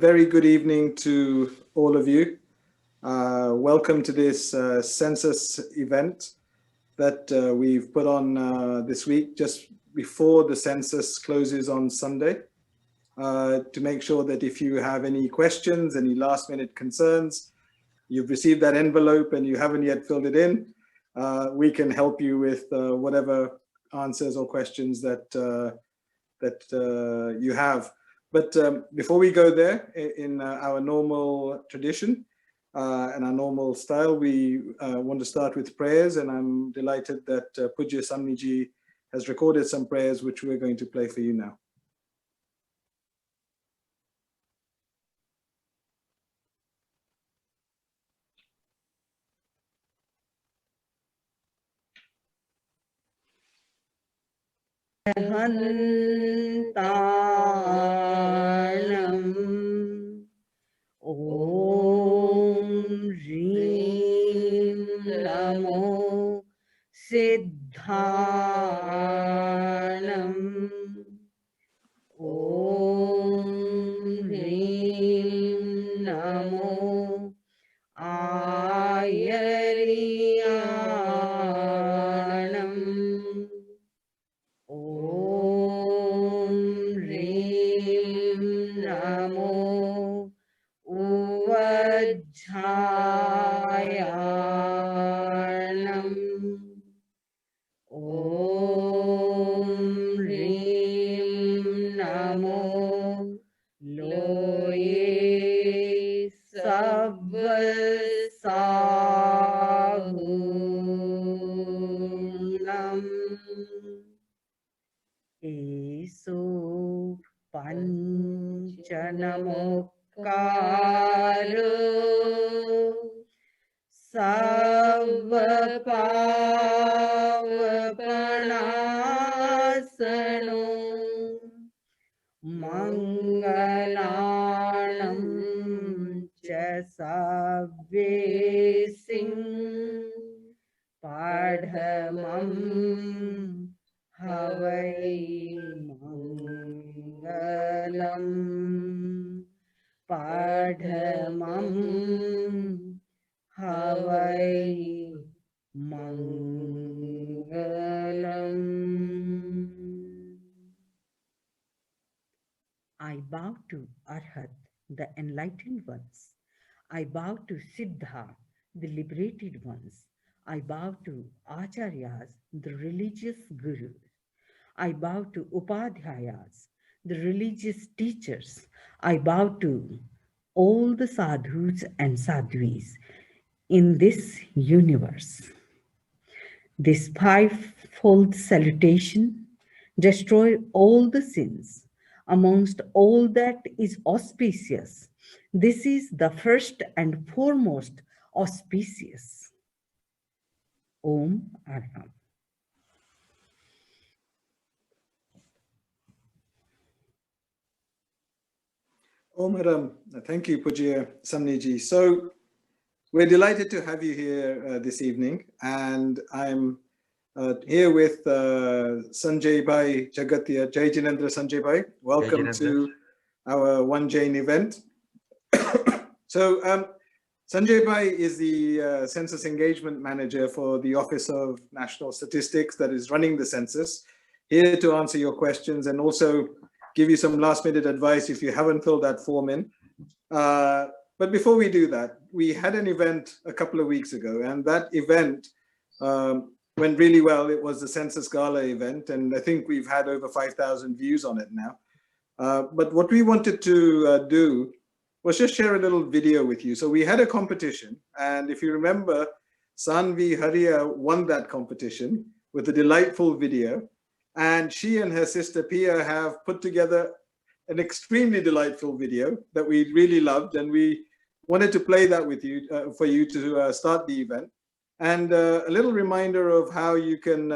very good evening to all of you. Welcome to this census event that we've put on this week just before the census closes on Sunday, to make sure that if you have any questions, any last minute concerns, you've received that envelope and you haven't yet filled it in, we can help you with whatever answers or questions that you have. But before we go there, in our normal tradition and our normal style, we want to start with prayers, and I'm delighted that Pujya Samniji has recorded some prayers which we're going to play for you now. Hantanam Om Rim Namo Siddhanam Om Rim Namo Ayariyanam Om Rim Namo Uvajjayanam Om Rim Namo Loye Sabbasahunam Eso Panchanamokkaru Savvapavanasano Mangalanam cha Savvesim Padhamam Havai Mangalam Padhamam Havai Mangalam. I bow to Arhat, the enlightened ones. I bow to Siddha, the liberated ones. I bow to Acharyas, the religious gurus. I bow to Upadhyayas, the religious teachers. I bow to all the sadhus and sadhvis in this universe. This fivefold salutation destroy all the sins amongst all that is auspicious. This is the first and foremost auspicious. Om Arham. Om Haram. Thank you, Pujya Samniji. So we're delighted to have you here this evening, and I'm here with Sanjay Bhai Jagatia. Jai Jinendra Sanjay Bhai. Welcome to our One Jain event. So Sanjay Bhai is the Census Engagement Manager for the Office of National Statistics that is running the census, here to answer your questions and also give you some last minute advice if you haven't filled that form in. But before we do that, we had an event a couple of weeks ago, and that event went really well. It was the Census Gala event, and I think we've had over 5,000 views on it now. But what we wanted to do was just share a little video with you. So we had a competition, and if you remember, Sanvi Haria won that competition with a delightful video, and she and her sister Pia have put together an extremely delightful video that we really loved, and we wanted to play that with you for you to start the event. And a little reminder of how you can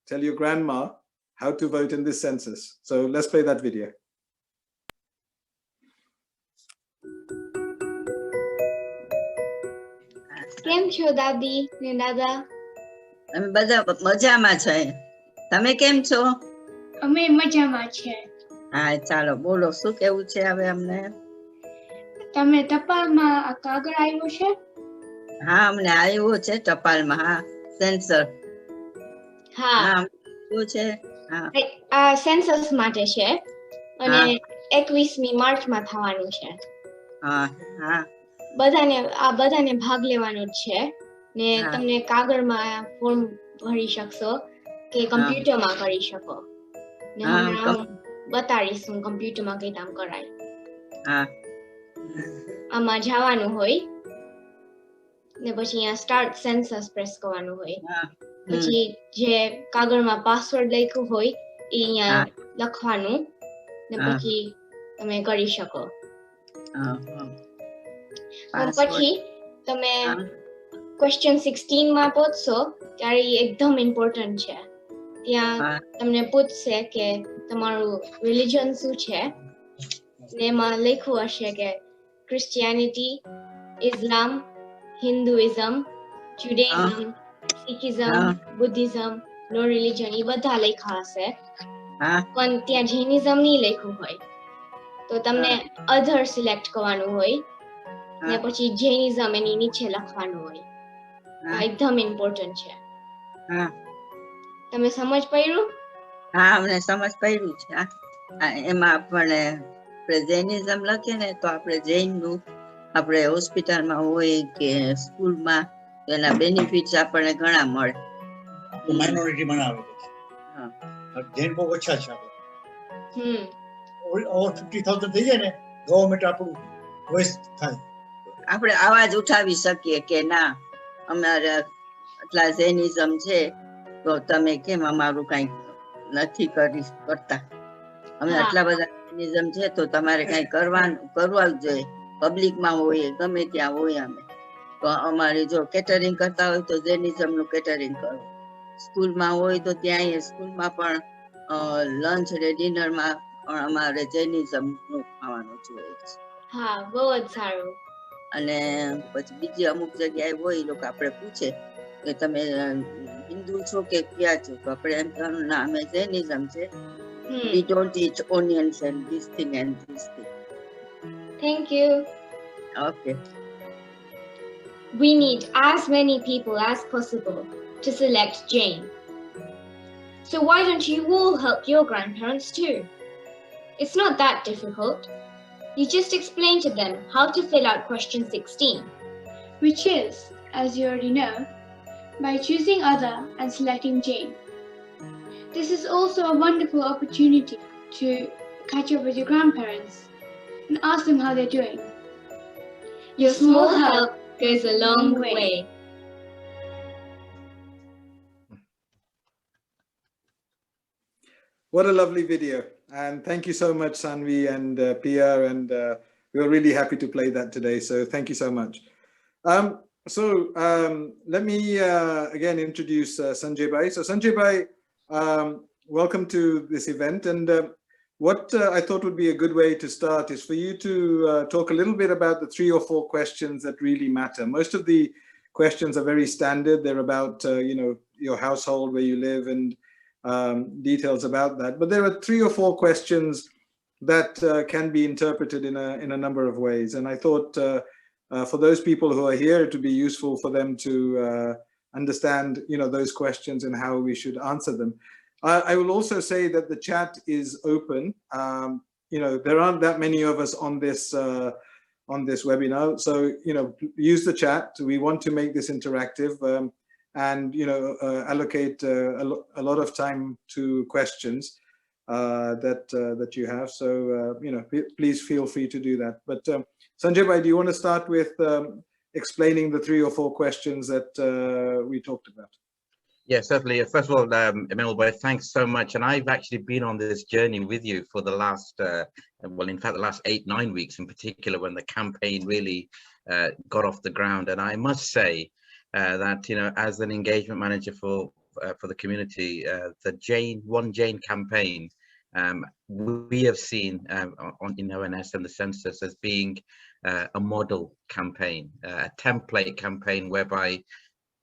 tell your grandma how to vote in this census. So let's play that video. કેમ છો દાદી ને દાદા? અમે બધા મજામાં છે. તમે કેમ છો? અમે મજામાં છે. હા ચાલો બોલો શું કેવું છે હવે અમને? તમે ટપાલમાં આ કાગળ આવ્યો છે? હા અમને આવ્યો છે ટપાલમાં. હા સેન્સર. હા, હા આવ્યો છે. હા આ સેન્સસ માટે છે અને હા 21મી માર્ચમાં થવાનું છે. હા હા બધાને ભાગ લેવાનો જ છે ને હા તમને કાગળમાં ફોર્મ ભરી શકશો કે કમ્પ્યુટરમાં કરી શકો ને હા હમણાં હું બતાડીશ હું કમ્પ્યુટરમાં કઈ કામ કરાય. હા આમાં જવાનું હોય ને પછી અહીંયા સ્ટાર્ટ સેન્સસ પ્રેસ કરવાનું હોય. હા પછી જે કાગળમાં પાસવર્ડ લખ્યું હોય એ અહીંયા હા લખવાનું ને હા પછી તમે કરી શકો. હા હા પછી તમે હા ક્વેશ્ચન 16 માં પહોંચશો ત્યારે એ એકદમ ઇમ્પોર્ટન્ટ છે. ત્યાં હા તમને પૂછશે કે તમારું રિલિજન શું છે ને એમાં લખ્યું હશે કે ક્રિશ્ચિયાનિટી, ઇસ્લામ, હિન્દુઇઝમ, જ્યુડેઇઝમ, સિખિઝમ, હા બુદ્ધિઝમ, નો રિલિજન એ બધા લખ્યા હશે હા પણ ત્યાં જૈનિઝમ નહીં લખ્યું હોય તો તમને અધર સિલેક્ટ કરવાનું હોય ને પછી જૈનિઝમ એની નીચે લખવાનું હોય. આ એકદમ ઇમ્પોર્ટન્ટ છે. હા તમે સમજ પડ્યું? હા અમને સમજ પડ્યું છે. એમાં આપણે જૈનિઝમ લખીએ ને તો આપણે જૈન નું આપણે હોસ્પિટલમાં હોય કે સ્કૂલમાં એના બેનિફિટ્સ આપણને ઘણા મળે. માઇનોરિટી બનાવે હા જૈન બહુ ઓછા છે. હમ ઓવર 50,000 થઈ જાય ને ગવર્મેન્ટ આપણું વોઇસ થાય. આપણે અવાજ ઉઠાવી શકીએ કે ના અમારે આટલા જૈનિઝમ છે તો તમે કેમ અમારું કઈ નથી કરતા. અમે હા આટલા બધા જૈનિઝમ છે તો તમારે કઈ કરવા જ જોઈએ. પબ્લિકમાં હોય ગમે ત્યાં હોય અમે તો અમારે જો કેટરિંગ કરતા હોય તો જૈનિઝમ નું કેટરિંગ કરો. સ્કૂલમાં હોય તો ત્યાં સ્કૂલમાં પણ લંચ ને ડિનરમાં પણ અમારે જૈનિઝમ નું ખાવાનું જોઈએ છે. હા બહુ જ સારું. અને પછી બીજી અમુક જગ્યાએ હોય લોકો આપણે પૂછે કે તમે હિન્દુ છો કે ક્યાં છો તો આપણે એમ કહેવાનું ના અમે જૈનિઝમ છે. We don't eat onions and this thing and this thing. Thank you. Okay. We need as many people as possible to select Jane. So why don't you all help your grandparents too? It's not that difficult. You just explain to them how to fill out question 16. Which is, as you already know, by choosing other and selecting Jane. This is also a wonderful opportunity to catch up with your grandparents and ask them how they're doing. Your small help goes a long way. What a lovely video. And thank you so much, Sanvi and Pia. And we were really happy to play that today. So thank you so much. Let me again introduce Sanjay Bhai. So Sanjay Bhai, welcome to this event. And what I thought would be a good way to start is for you to talk a little bit about the 3 or 4 questions that really matter. Most of the questions are very standard. They're about, your household, where you live, and details about that. But there are 3 or 4 questions that can be interpreted in a number of ways. And I thought for those people who are here, it would be useful for them to understand, those questions and how we should answer them. I will also say that the chat is open. There aren't that many of us on this webinar, so use the chat. We want to make this interactive. And allocate a lot of time to questions that you have. So please feel free to do that. But Sanjay Bhai, do you want to start with explaining the 3 or 4 questions that we talked about? Yes, certainly. First of all, Emil, thanks so much. And I've actually been on this journey with you for the last, in fact, the last 8-9 weeks in particular, when the campaign really got off the ground. And I must say, that as an engagement manager for the community, the One Jane campaign, we have seen in ONS and the Census as being a model campaign, a template campaign, whereby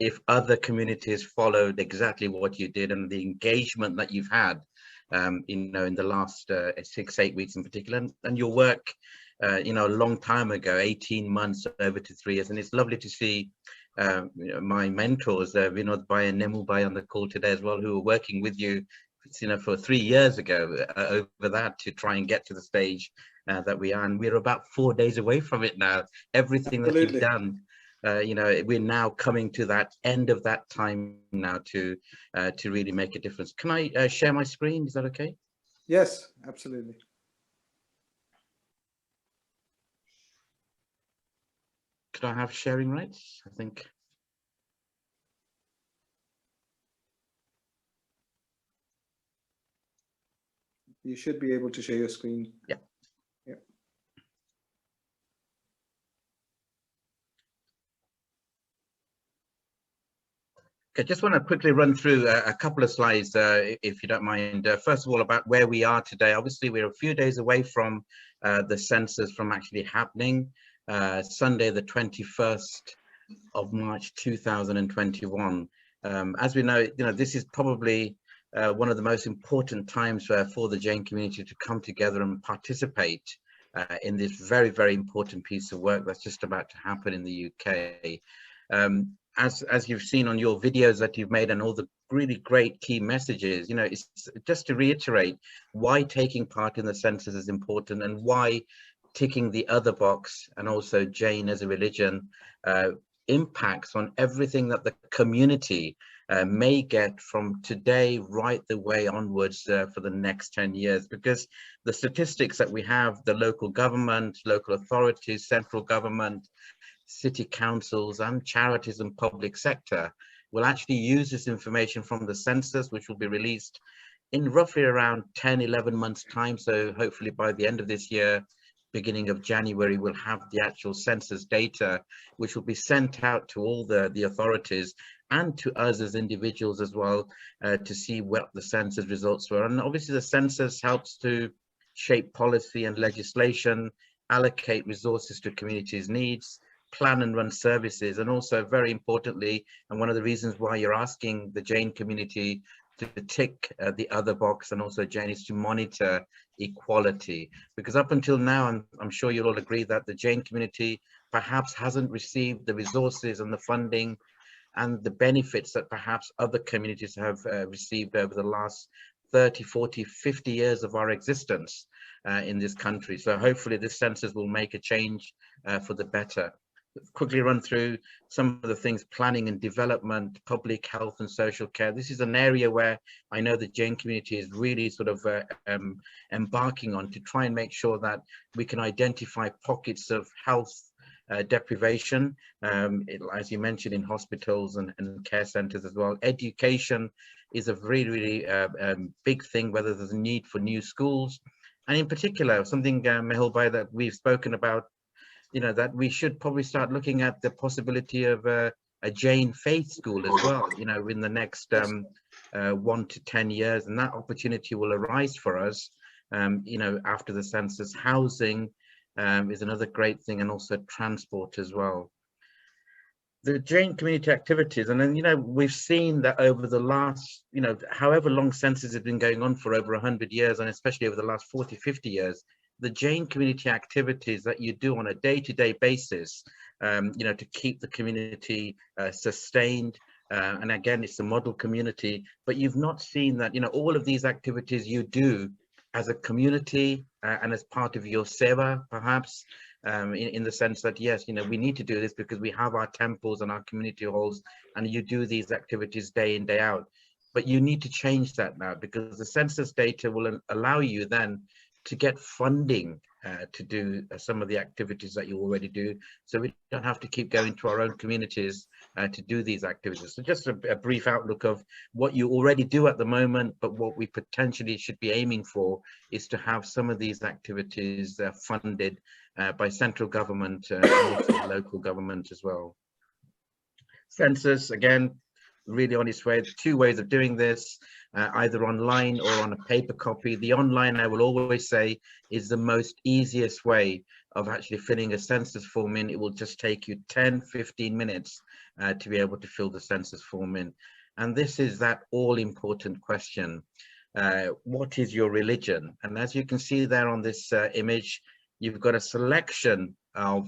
if other communities followed exactly what you did and the engagement that you've had, in the last 6-8 weeks in particular, and your work you know, a long time ago, 18 months over to 3 years. And it's lovely to see you know, my mentors, Vinod Bhai and Nemu Bhai on the call today as well, who are working with you, you know, for 3 years ago over that to try and get to the stage that we are. And we're about 4 days away from it now. Everything that you've done, you know, we're now coming to that end of that time now to really make a difference. Can I share my screen? Is that okay? Yes, absolutely. Could I have sharing rights? I think. You should be able to share your screen. Yeah. Yeah. Okay, just want to quickly run through a couple of slides, if you don't mind. First of all, about where we are today. Obviously, we're a few days away from the census from actually happening. Sunday, the 21st of March 2021. As we know, you know, this is probably one of the most important times for the Jain community to come together and participate in this very, very important piece of work that's just about to happen in the UK. As you've seen on your videos that you've made and all the really great key messages, you know, it's just to reiterate why taking part in the census is important and why ticking the other box and also Jain as a religion impacts on everything that the community may get from today right the way onwards for the next 10 years, because the statistics that we have, the local government, local authorities, central government, city councils and charities and public sector will actually use this information from the census, which will be released in roughly around 10-11 months time. So hopefully by the end of this year, beginning of January, we'll have the actual census data, which will be sent out to all the authorities and to us as individuals as well, to see what the census results were. And obviously the census helps to shape policy and legislation, allocate resources to communities' needs, plan and run services, and also very importantly, and one of the reasons why you're asking the Jain community to tick the other box and also Jain is to monitor equality, because up until now, I'm sure you'll all agree that the Jain community perhaps hasn't received the resources and the funding and the benefits that perhaps other communities have received over the last 30, 40, 50 years of our existence in this country. So hopefully this census will make a change for the better. Quickly run through some of the things: planning and development, public health and social care. This is an area where I know the Jain community is really sort of embarking on to try and make sure that we can identify pockets of health deprivation, as you mentioned, in hospitals and care centers as well. Education is a really big thing, whether there's a need for new schools, and in particular something Mehul Bhai that we've spoken about, you know, that we should probably start looking at the possibility of a Jain faith school as well, you know, in the next 1 to 10 years, and that opportunity will arise for us, you know, after the census. Housing is another great thing, and also transport as well. The Jain community activities, and then, you know, we've seen that over the last, you know, however long census has been going on for over 100 years, and especially over the last 40, 50 years, the Jain community activities that you do on a day-to-day basis, you know, to keep the community sustained. And again, it's a model community, but you've not seen that, you know, all of these activities you do as a community and as part of your seva, perhaps, in the sense that, yes, you know, we need to do this because we have our temples and our community halls, and you do these activities day in, day out. But you need to change that now, because the census data will allow you then to get funding to do some of the activities that you already do, so we don't have to keep going to our own communities to do these activities. So just a brief outlook of what you already do at the moment, but what we potentially should be aiming for is to have some of these activities funded by central government and also local government as well. Census, again, really on its way. 2 ways of doing this, either online or on a paper copy. The online, I will always say, is the most easiest way of actually filling a census form in. It will just take you 10-15 minutes to be able to fill the census form in. And this is that all important question: what is your religion? And as you can see there on this image, you've got a selection of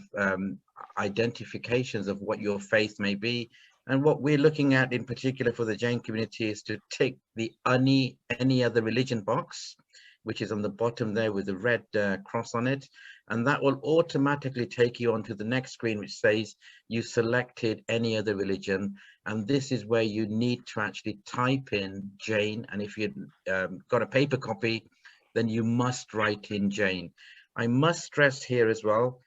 identifications of what your faith may be. And what we're looking at in particular for the Jain community is to tick the any other religion box, which is on the bottom there with the red cross on it. And that will automatically take you onto the next screen, which says you selected any other religion. And this is where you need to actually type in Jain. And if you've got a paper copy, then you must write in Jain. I must stress here as well,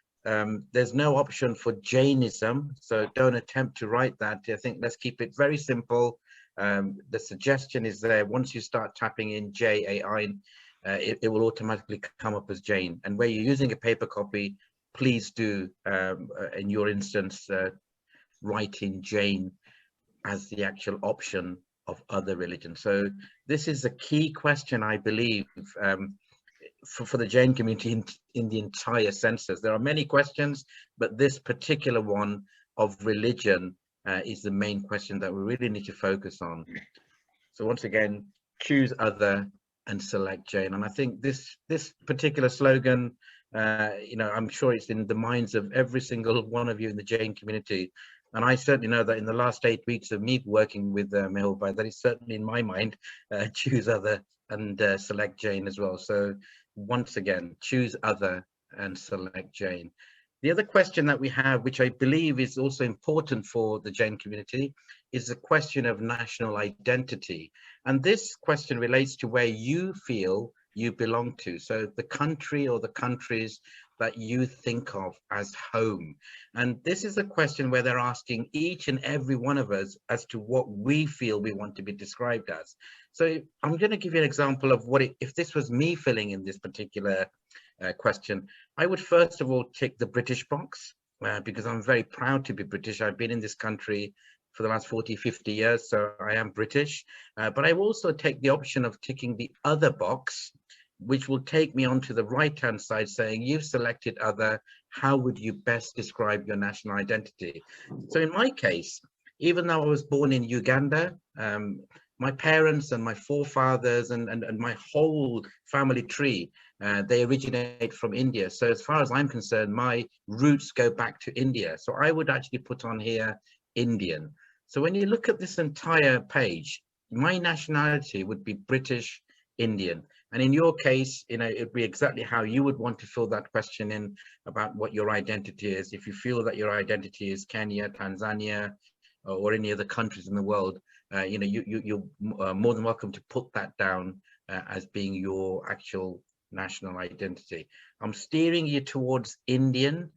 there's no option for Jainism, so don't attempt to write that. I think let's keep it very simple. The suggestion is there, once you start tapping in J-A-I, it will automatically come up as Jain. And where you're using a paper copy, please do, in your instance, write in Jain as the actual option of other religions. So this is a key question, I believe, for the Jain community in the entire census. There are many questions, but this particular one of religion is the main question that we really need to focus on. So once again, choose other and select Jain. And I think this particular slogan, I'm sure it's in the minds of every single one of you in the Jain community. And I certainly know that in the last 8 weeks of me working with Mehul Bhai, that is certainly in my mind, choose other and select Jain as well. So once again, choose other and select Jain. The other question that we have, which I believe is also important for the Jain community, is the question of national identity. And this question relates to where you feel you belong to. So the country or the countries that you think of as home. And this is a question where they're asking each and every one of us as to what we feel we want to be described as. So I'm going to give you an example of what if this was me filling in this particular question. I would first of all tick the British box because I'm very proud to be British. I've been in this country for the last 40, 50 years, so I am British. But I will also take the option of ticking the other box, which will take me onto the right-hand side saying, you've selected other, how would you best describe your national identity? So in my case, even though I was born in Uganda, my parents and my forefathers and my whole family tree, they originate from India. So as far as I'm concerned, my roots go back to India. So I would actually put on here Indian. So when you look at this entire page, my nationality would be British Indian. And in your case, it'd be exactly how you would want to fill that question in about what your identity is. If you feel that your identity is Kenya, Tanzania, or any other countries in the world, you're more than welcome to put that down as being your actual national identity. I'm steering you towards Indian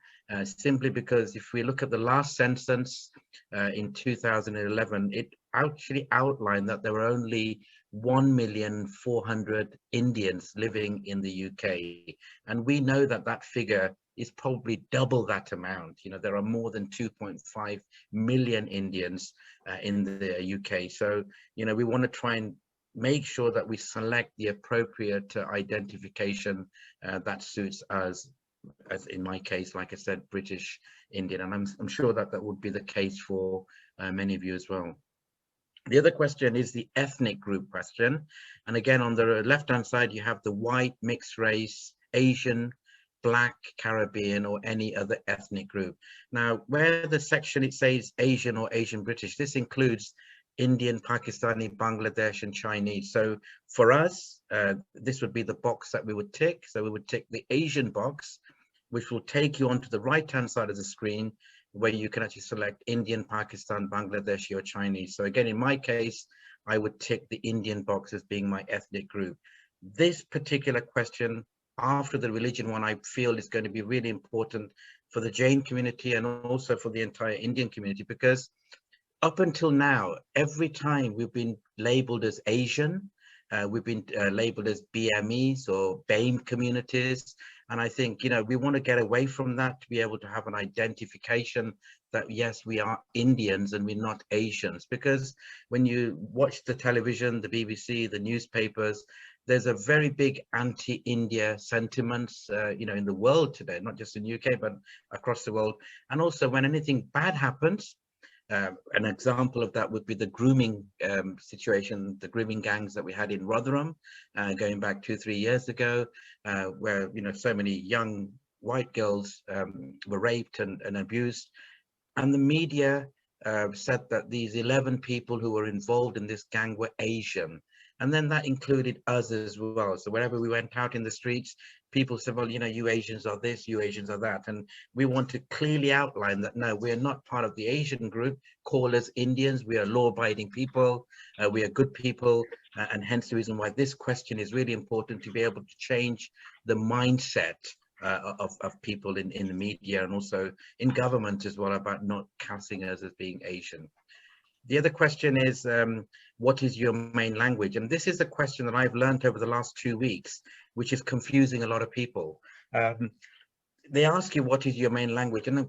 simply because if we look at the last census in 2011, it actually outlined that there were only 1,400,000 Indians living in the UK. And we know that that figure is probably double that amount. There are more than 2.5 million Indians in the UK. So, we want to try and make sure that we select the appropriate identification that suits us, as in my case, like I said, British Indian. And I'm sure that that would be the case for many of you as well. The other question is the ethnic group question. And again, on the left-hand side, you have the white, mixed race, Asian, Black, Caribbean, or any other ethnic group. Now, where the section it says Asian or Asian British, this includes Indian, Pakistani, Bangladesh, and Chinese. So for us, this would be the box that we would tick. So we would tick the Asian box, which will take you onto the right-hand side of the screen, where you can actually select Indian, Pakistan, Bangladeshi, or Chinese. So again, in my case, I would tick the Indian box as being my ethnic group. This particular question, after the religion one, I feel is going to be really important for the Jain community and also for the entire Indian community, because up until now, every time we've been labeled as Asian, we've been labeled as BMEs or BAME communities. And I think, we want to get away from that to be able to have an identification that, yes, we are Indians and we're not Asians. Because when you watch the television, the BBC, the newspapers, there's a very big anti-India sentiments, in the world today, not just in UK, but across the world. And also when anything bad happens, an example of that would be the grooming situation, the grooming gangs that we had in Rotherham, going back 2-3 years ago, where so many young white girls were raped and abused, and the media said that these 11 people who were involved in this gang were Asian. And then that included us as well. So wherever we went out in the streets, people said, well, you know, you Asians are this, you Asians are that. And we want to clearly outline that, no, we're not part of the Asian group. Call us Indians. We are law-abiding people. We are good people. And hence the reason why this question is really important, to be able to change the mindset of people in the media and also in government as well, about not casting us as being Asian. The other question is, what is your main language? And this is a question that I've learned over the last 2 weeks, which is confusing a lot of people. They ask you, what is your main language? And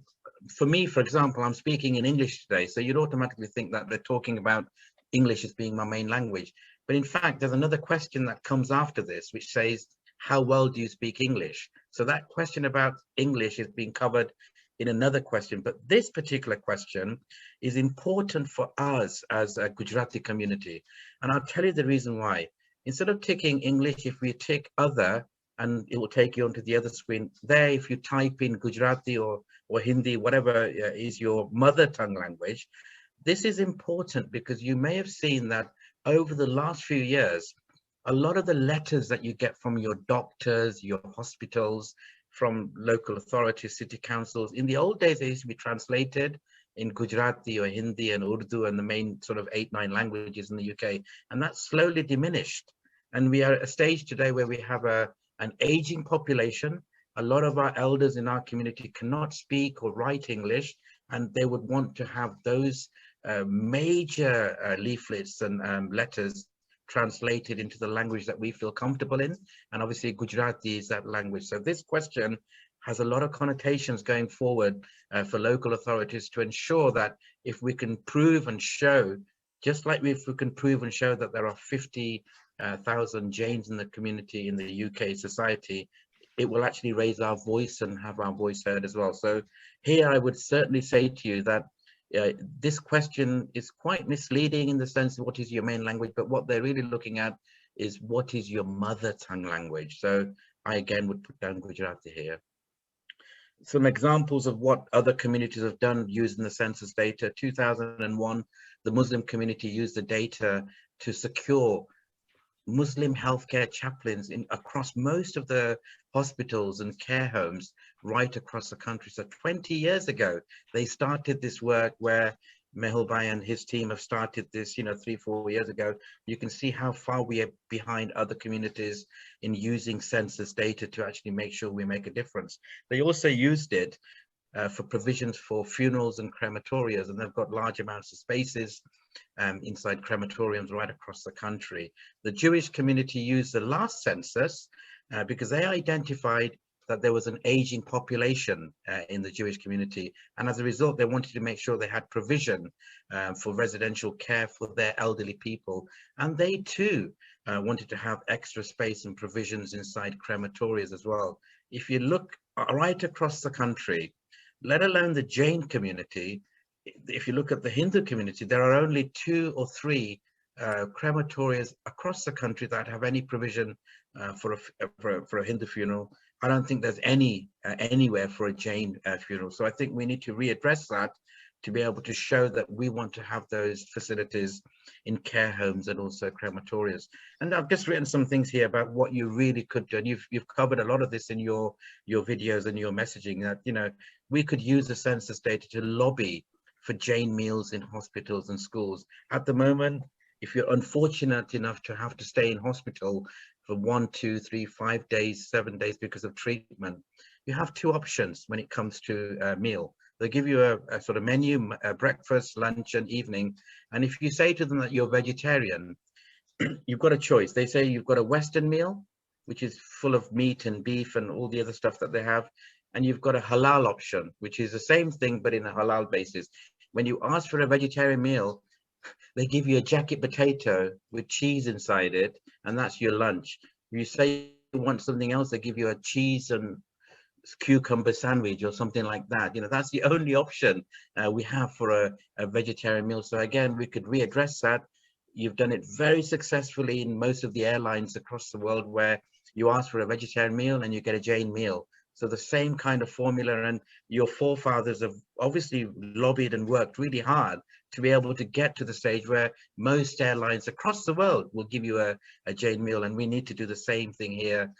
for me, for example, I'm speaking in English today, so you'd automatically think that they're talking about English as being my main language. But in fact, there's another question that comes after this, which says, how well do you speak English? So that question about English is being covered in another question, but this particular question is important for us as a Gujarati community. And I'll tell you the reason why. Instead of ticking English, if we tick other, and it will take you onto the other screen there, if you type in Gujarati or Hindi, whatever is your mother tongue language, this is important because you may have seen that over the last few years, a lot of the letters that you get from your doctors, your hospitals, from local authorities, city councils, in the old days, they used to be translated in Gujarati or Hindi and Urdu and the main sort of 8-9 languages in the UK. And that's slowly diminished. And we are at a stage today where we have an aging population. A lot of our elders in our community cannot speak or write English, and they would want to have those major leaflets and letters translated into the language that we feel comfortable in. And obviously Gujarati is that language. So this question has a lot of connotations going forward for local authorities to ensure that if we can prove and show, just like if we can prove and show that there are 50,000 Jains in the community in the UK society, it will actually raise our voice and have our voice heard as well. So here I would certainly say to you that this question is quite misleading in the sense of what is your main language, but what they're really looking at is what is your mother tongue language. So I again would put down Gujarati here. Some examples of what other communities have done using the census data. 2001, the Muslim community used the data to secure Muslim healthcare chaplains across most of the hospitals and care homes right across the country. So 20 years ago, they started this work where Mehul Bhai and his team have started this, 3-4 years ago. You can see how far we are behind other communities in using census data to actually make sure we make a difference. They also used it for provisions for funerals and crematorias, and they've got large amounts of spaces inside crematoriums right across the country. The Jewish community used the last census because they identified that there was an aging population in the Jewish community, and as a result they wanted to make sure they had provision for residential care for their elderly people, and they too wanted to have extra space and provisions inside crematorias as well. If you look right across the country, let alone the Jain community, if you look at the Hindu community, there are only 2 or 3 crematorias across the country that have any provision for a Hindu funeral. I don't think there's any anywhere for a Jain funeral. So I think we need to readdress that to be able to show that we want to have those facilities in care homes and also crematorias. And I've just written some things here about what you really could do. And you've covered a lot of this in your videos and your messaging, that, we could use the census data to lobby for Jain meals in hospitals and schools. At the moment, if you're unfortunate enough to have to stay in hospital for 1, 2, 3, 5 days, 7 days because of treatment, you have 2 options when it comes to a meal. They give you a sort of menu, breakfast, lunch and evening. And if you say to them that you're vegetarian, you've got a choice. They say you've got a Western meal, which is full of meat and beef and all the other stuff that they have. And you've got a halal option, which is the same thing, but in a halal basis. When you ask for a vegetarian meal, they give you a jacket potato with cheese inside it, and that's your lunch. If you say you want something else, they give you a cheese and cucumber sandwich or something like that. That's the only option we have for a vegetarian meal. So again, we could readdress that. You've done it very successfully in most of the airlines across the world, where you ask for a vegetarian meal and you get a Jain meal. So the same kind of formula, and your forefathers have obviously lobbied and worked really hard to be able to get to the stage where most airlines across the world will give you a Jane meal, and we need to do the same thing here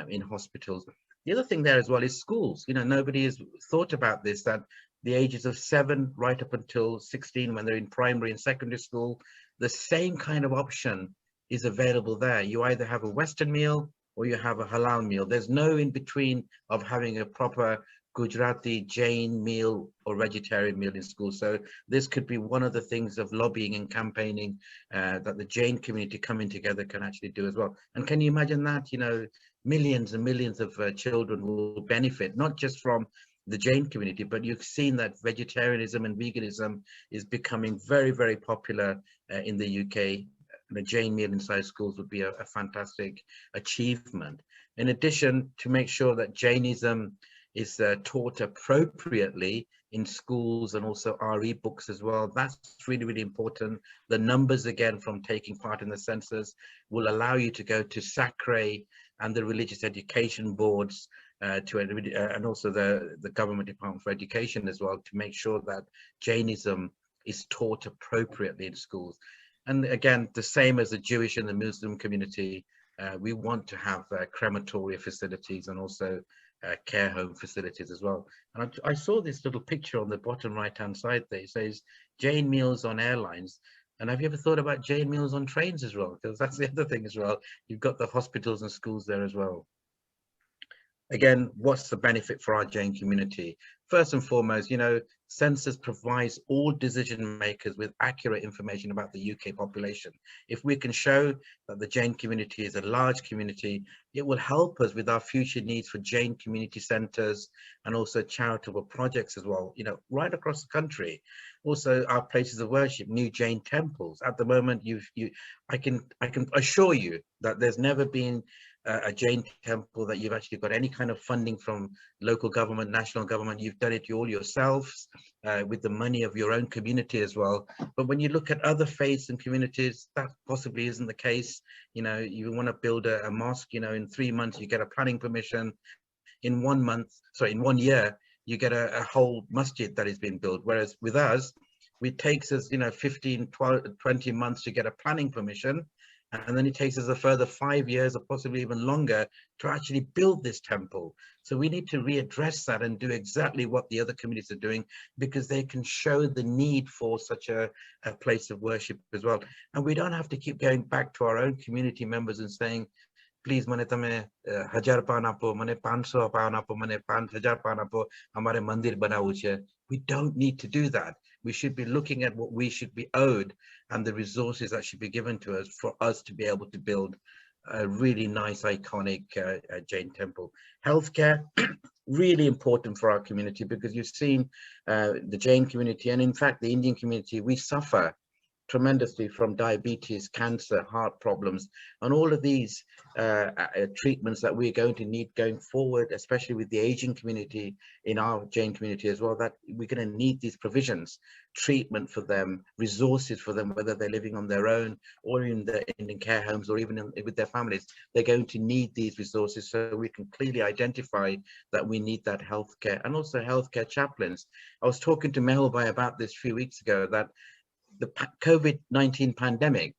in hospitals. The other thing there as well is schools. You know, nobody has thought about this, that the ages of 7 right up until 16, when they're in primary and secondary school, the same kind of option is available there. You either have a Western meal or you have a halal meal. There's no in between of having a proper Gujarati Jain meal or vegetarian meal in school. So this could be one of the things of lobbying and campaigning that the Jain community coming together can actually do as well. And can you imagine that? You know, millions and millions of children will benefit, not just from the Jain community, but you've seen that vegetarianism and veganism is becoming very, very popular in the UK. And a Jain meal inside schools would be a fantastic achievement. In addition, to make sure that Jainism is taught appropriately in schools and also RE books as well, that's really, really important. The numbers, again, from taking part in the census will allow you to go to SACRE and the religious education boards and also the Government Department for Education as well, to make sure that Jainism is taught appropriately in schools. And again, the same as the Jewish and the Muslim community, we want to have crematoria facilities and also care home facilities as well. And I saw this little picture on the bottom right-hand side there. It says Jain meals on airlines. And have you ever thought about Jain meals on trains as well? Because that's the other thing as well. You've got the hospitals and schools there as well. Again, what's the benefit for our Jain community? First and foremost, you know, Census provides all decision makers with accurate information about the UK population. If we can show that the Jain community is a large community, it will help us with our future needs for Jain community centres and also charitable projects as well, you know, right across the country. Also, our places of worship, new Jain temples. At the moment, I can assure you that there's never been a Jain temple that you've actually got any kind of funding from local government, national government. You've done it all yourselves with the money of your own community as well. But when you look at other faiths and communities, that possibly isn't the case. You know, you want to build a mosque, you know, in 3 months you get a planning permission. In 1 year, you get a whole masjid that is being built. Whereas with us, it takes us, you know, 15, 12, 20 months to get a planning permission. And then it takes us a further 5 years or possibly even longer to actually build this temple. So we need to readdress that and do exactly what the other communities are doing, because they can show the need for such a place of worship as well. And we don't have to keep going back to our own community members and saying, please, mane tame 1000 pound apo, mane 500 pound apo, mane 5000 pound apo, hamare mandir banawu chhe. We don't need to do that. We should be looking at what we should be owed and the resources that should be given to us for us to be able to build a really nice, iconic Jain temple. Healthcare, really important for our community, because you've seen the Jain community, and in fact the Indian community, we suffer tremendously from diabetes, cancer, heart problems, and all of these treatments that we're going to need going forward, especially with the aging community in our Jain community as well, that we're going to need these provisions, treatment for them, resources for them, whether they're living on their own or in care homes or even with their families. They're going to need these resources, so we can clearly identify that we need that healthcare, and also healthcare chaplains. I was talking to Mehulbhai about this a few weeks ago, that the COVID-19 pandemic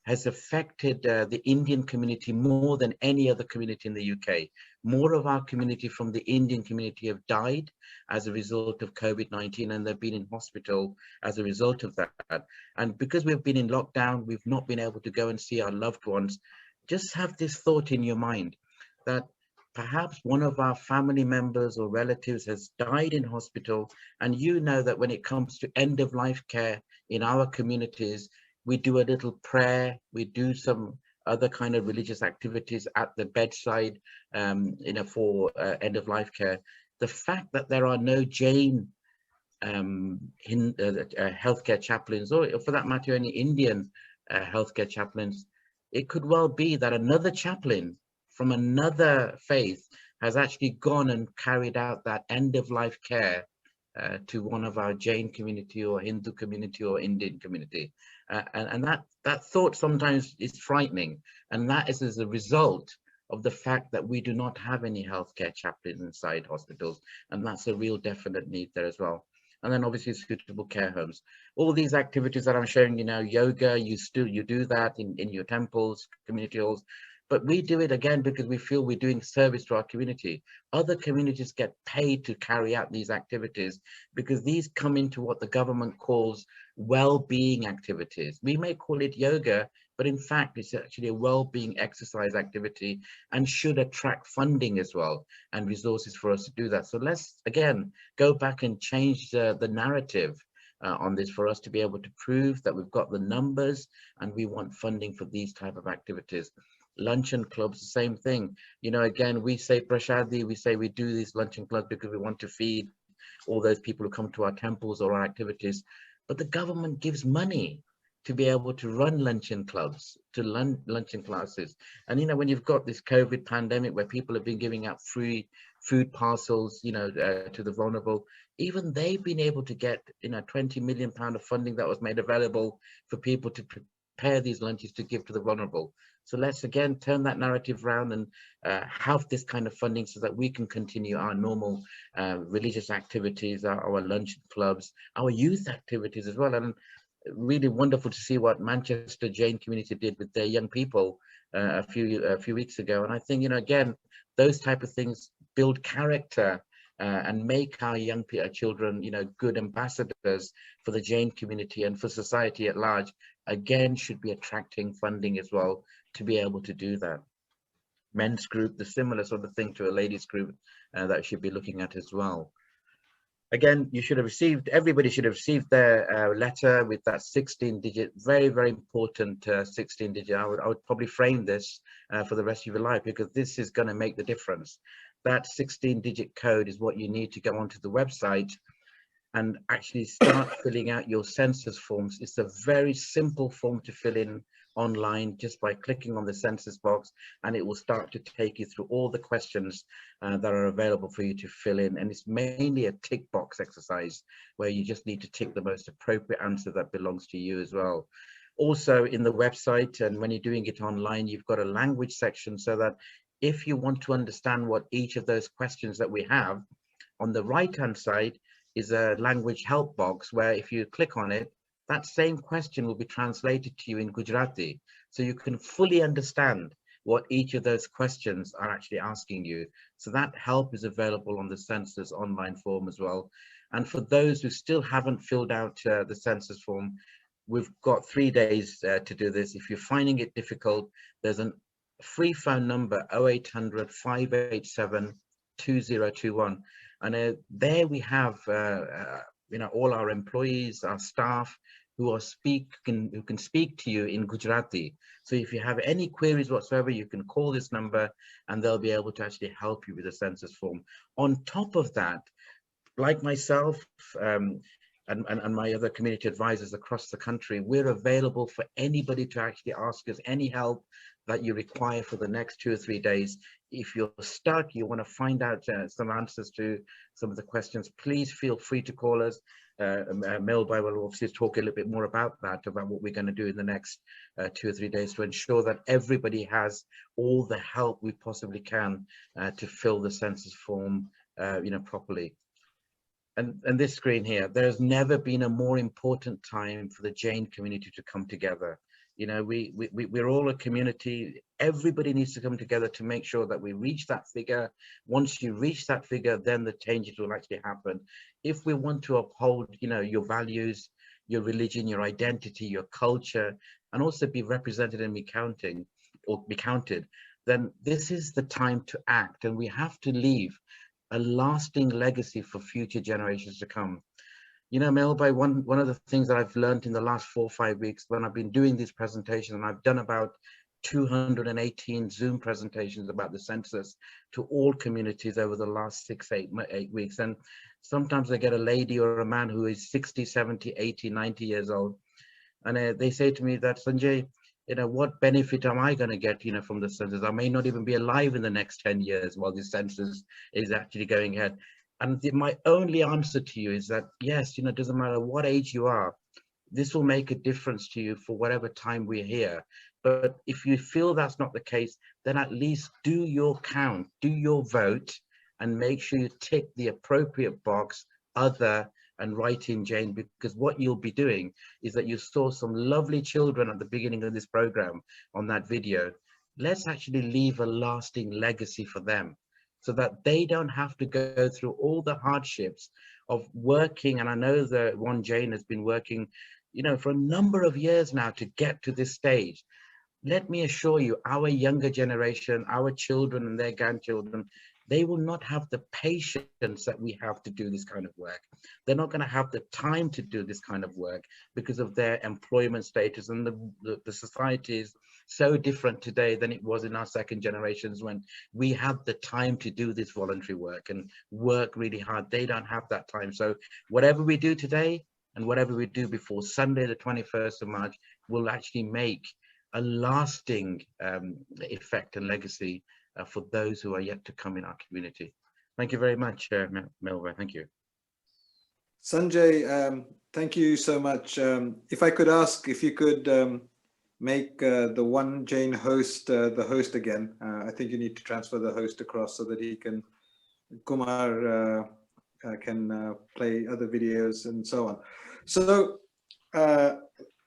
has affected the Indian community more than any other community in the UK. More of our community from the Indian community have died as a result of COVID-19, and they've been in hospital as a result of that. And because we've been in lockdown, we've not been able to go and see our loved ones. Just have this thought in your mind that perhaps one of our family members or relatives has died in hospital, and you know that when it comes to end-of-life care in our communities, we do a little prayer, we do some other kind of religious activities at the bedside, for end-of-life care. The fact that there are no Jain healthcare chaplains, or for that matter, any Indian healthcare chaplains, it could well be that another chaplain from another faith has actually gone and carried out that end-of-life care to one of our Jain community or Hindu community or Indian community. And that thought sometimes is frightening. And that is as a result of the fact that we do not have any healthcare chaplains inside hospitals, and that's a real definite need there as well. And then obviously suitable care homes. All these activities that I'm showing you now, yoga, you do that in your temples, community halls, but we do it again because we feel we're doing service to our community. Other communities get paid to carry out these activities because these come into what the government calls well-being activities. We may call it yoga, but in fact, it's actually a well-being exercise activity and should attract funding as well and resources for us to do that. So let's, again, go back and change the narrative on this for us to be able to prove that we've got the numbers and we want funding for these type of activities. Luncheon clubs, the same thing. You know, again, we say prashadi, we say we do these luncheon clubs because we want to feed all those people who come to our temples or our activities, but the government gives money to be able to run luncheon clubs, to luncheon classes. And, you know, when you've got this COVID pandemic where people have been giving out free food parcels, you know, to the vulnerable, even they've been able to get, you know, £20 million of funding that was made available for people to prepare these lunches to give to the vulnerable. So let's again turn that narrative around and have this kind of funding so that we can continue our normal religious activities, our lunch clubs, our youth activities as well. And really wonderful to see what Manchester Jain community did with their young people a few weeks ago. And I think, you know, again, those type of things build character and make our young children, you know, good ambassadors for the Jain community and for society at large. Again, should be attracting funding as well to be able to do that. Men's group, the similar sort of thing to a ladies group that should be looking at as well. Again, you should have received, everybody should have received their letter with that 16-digit, very, very important 16-digit. I would probably frame this for the rest of your life because this is going to make the difference. That 16-digit code is what you need to go onto the website and actually start filling out your census forms. It's a very simple form to fill in online just by clicking on the census box, and it will start to take you through all the questions that are available for you to fill in. And it's mainly a tick box exercise where you just need to tick the most appropriate answer that belongs to you as well. Also in the website, and when you're doing it online, you've got a language section so that if you want to understand what each of those questions that we have, on the right hand side is a language help box where if you click on it, that same question will be translated to you in Gujarati. So you can fully understand what each of those questions are actually asking you. So that help is available on the census online form as well. And for those who still haven't filled out the census form, we've got 3 days to do this. If you're finding it difficult, there's a free phone number, 0800 587 2021. And there we have, you know, all our employees, our staff who can speak to you in Gujarati. So if you have any queries whatsoever, you can call this number and they'll be able to actually help you with the census form. On top of that, like myself and my other community advisors across the country, we're available for anybody to actually ask us any help that you require for the next 2 or 3 days. If you're stuck, you want to find out some answers to some of the questions, please feel free to call us. Melbai will obviously talk a little bit more about that, about what we're going to do in the next 2 or 3 days to ensure that everybody has all the help we possibly can to fill the census form, you know, properly. And this screen here, there's never been a more important time for the Jain community to come together. You know, we're all a community. Everybody needs to come together to make sure that we reach that figure. Once you reach that figure, then the changes will actually happen. If we want to uphold, you know, your values, your religion, your identity, your culture, and also be represented and be counted, then this is the time to act, and we have to leave a lasting legacy for future generations to come. You know, Melbai, one of the things that I've learned in the last 4 or 5 weeks when I've been doing these presentations, and I've done about 218 Zoom presentations about the census to all communities over the last 6-8 weeks. And sometimes I get a lady or a man who is 60, 70, 80, 90 years old. And they say to me that, Sanjay, you know, what benefit am I going to get, you know, from the census? I may not even be alive in the next 10 years while the census is actually going ahead. And my only answer to you is that, yes, you know, it doesn't matter what age you are, this will make a difference to you for whatever time we're here. But if you feel that's not the case, then at least do your count, do your vote, and make sure you tick the appropriate box, other, and write in Jane, because what you'll be doing is that you saw some lovely children at the beginning of this program on that video. Let's actually leave a lasting legacy for them, so that they don't have to go through all the hardships of working. And I know that one Jane has been working, you know, for a number of years now to get to this stage. Let me assure you, our younger generation, our children and their grandchildren, they will not have the patience that we have to do this kind of work. They're not going to have the time to do this kind of work because of their employment status, and the society is so different today than it was in our second generations, when we had the time to do this voluntary work and work really hard. They don't have that time. So whatever we do today and whatever we do before Sunday, the 21st of March, will actually make a lasting effect and legacy for those who are yet to come in our community. Thank you very much, Melba. Thank you. Sanjay, thank you so much. If I could ask if you could make the one Jane host the host again. I think you need to transfer the host across so that he can, Kumar can play other videos and so on. So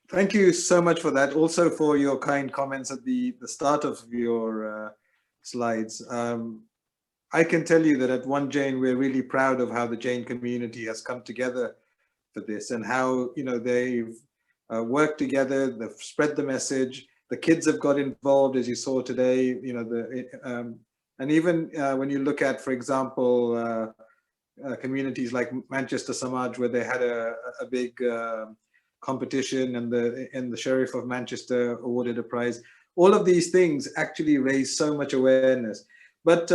thank you so much for that. Also for your kind comments at the start of your slides. I can tell you that at One Jane, we're really proud of how the Jane community has come together for this, and how, you know, they've worked together, they've spread the message. The kids have got involved, as you saw today, you know, and even when you look at, for example, communities like Manchester Samaj, where they had a big competition, and the Sheriff of Manchester awarded a prize. All of these things actually raise so much awareness. But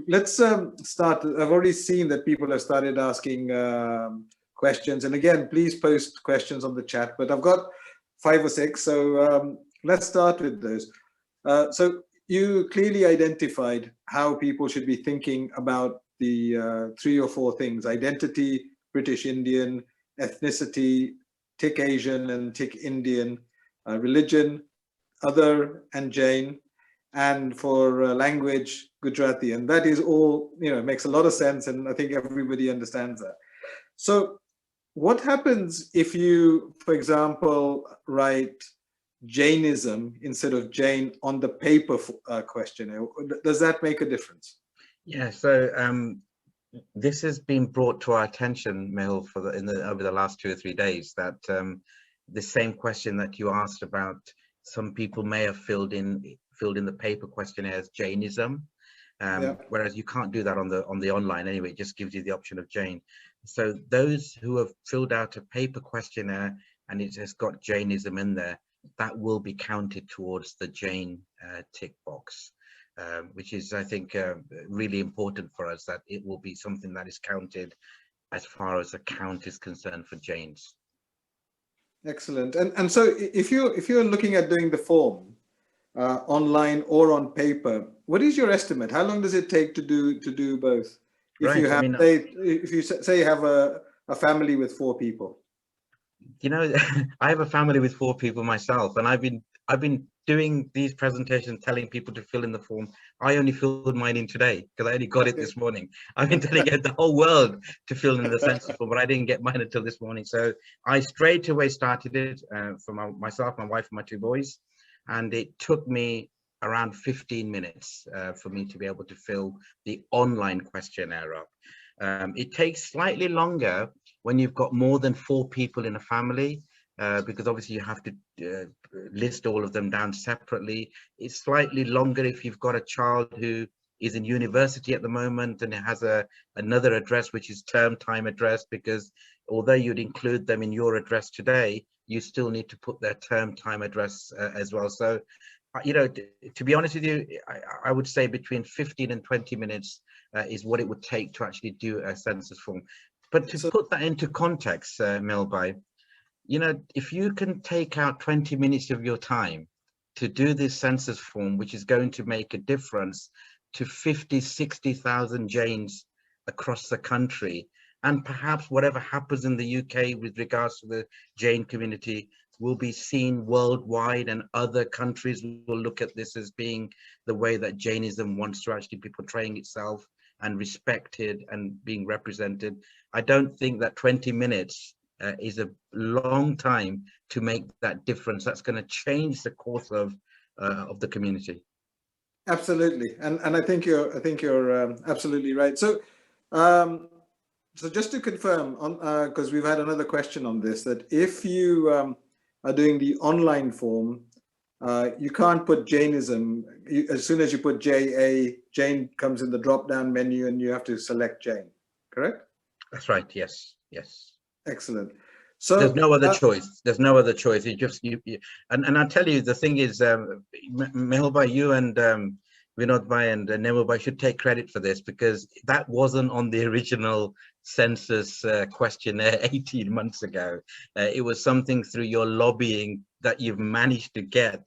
let's start. I've already seen that people have started asking questions. And again, please post questions on the chat, but I've got 5 or 6. So let's start with those. So you clearly identified how people should be thinking about the 3 or 4 things: identity, British Indian, ethnicity, Tikh Asian and Tikh Indian, religion, other and Jain, and for language, Gujarati. And that is all, you know, makes a lot of sense, and I think everybody understands that. So what happens if you, for example, write Jainism instead of Jain on the paper questionnaire? Does that make a difference? Yeah, so this has been brought to our attention, Mehul, over the last 2 or 3 days, that the same question that you asked about, some people may have filled in the paper questionnaire as Jainism, whereas you can't do that on the online anyway. It just gives you the option of Jain. So those who have filled out a paper questionnaire and it has got Jainism in there, that will be counted towards the Jain tick box, which is, I think, really important for us, that it will be something that is counted as far as the count is concerned for Jains. Excellent. And so if you're looking at doing the form online or on paper, what is your estimate? How long does it take to do both? If Right, you have, I mean, if you say you have a family with 4 people. You know, I have a family with 4 people myself, and I've been doing these presentations, telling people to fill in the form. I only filled mine in today because I only got it this morning. I've been telling the whole world to fill in the census form, but I didn't get mine until this morning. So I straight away started it for myself, my wife, and my 2 boys, and it took me around 15 minutes for me to be able to fill the online questionnaire up. It takes slightly longer when you've got more than 4 people in a family, because obviously you have to list all of them down separately. It's slightly longer if you've got a child who is in university at the moment and it has another address, which is term time address, because although you'd include them in your address today, you still need to put their term time address as well. So, you know, to be honest with you, I would say between 15 and 20 minutes is what it would take to actually do a census form. But to put that into context, Melbai, you know, if you can take out 20 minutes of your time to do this census form, which is going to make a difference to 50, 60,000 Jains across the country, And perhaps whatever happens in the UK with regards to the Jain community will be seen worldwide, and other countries will look at this as being the way that Jainism wants to actually be portraying itself and respected and being represented. I don't think that 20 minutes is a long time to make that difference. That's going to change the course of the community. Absolutely, and I think you're absolutely right. So so just to confirm, on because we've had another question on this, that if you are doing the online form, you can't put Jainism. As soon as you put JA, Jain comes in the drop-down menu, and you have to select Jain. Correct? That's right. Yes. Yes. Excellent. So there's no other choice. There's no other choice. You just and I tell you, the thing is, Mehul Bhai, you and Vinod Bhai and Nemul Bhai should take credit for this, because that wasn't on the original census questionnaire 18 months ago. It was something through your lobbying that you've managed to get.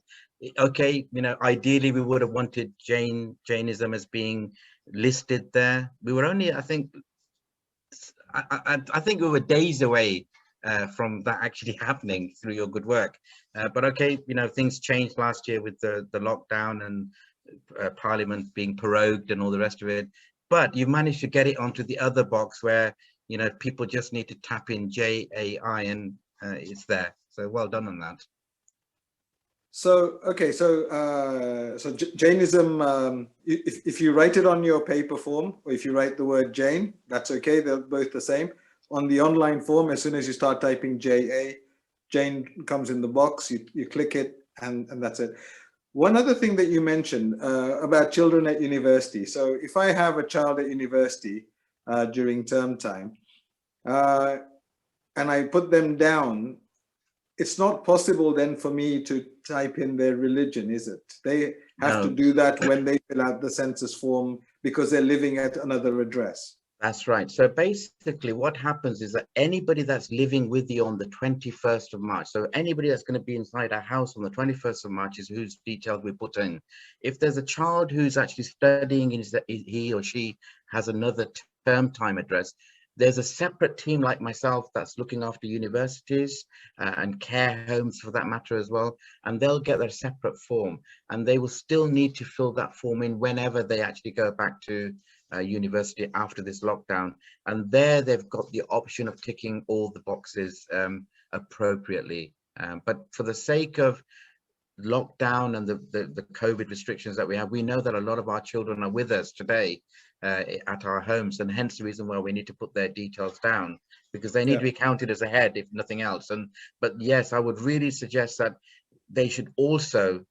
Okay, you know, ideally we would have wanted Jainism as being listed there. We were only, I think we were days away from that actually happening through your good work. But okay, you know, things changed last year with the lockdown and Parliament being prorogued and all the rest of it. But you managed to get it onto the other box where, you know, people just need to tap in JAI and it's there. So well done on that. So okay, so Jainism, if you write it on your paper form, or if you write the word Jain, that's okay. They're both the same. On the online form, as soon as you start typing JA, Jain comes in the box. You click it, and that's it. One other thing that you mentioned about children at university. So if I have a child at university during term time, and I put them down, it's not possible then for me to type in their religion, is it? They have to do that when they fill out the census form because they're living at another address. That's right. So basically what happens is that anybody that's living with you on the 21st of March, so anybody that's going to be inside our house on the 21st of March is whose details we put in. If there's a child who's actually studying and he or she has another term time address, there's a separate team like myself that's looking after universities and care homes for that matter as well. And they'll get their separate form, and they will still need to fill that form in whenever they actually go back to university after this lockdown. And there they've got the option of ticking all the boxes appropriately. But for the sake of lockdown and the COVID restrictions that we have, we know that a lot of our children are with us today at our homes, and hence the reason why we need to put their details down, because they need to be counted as a head, if nothing else. But yes, I would really suggest that they should also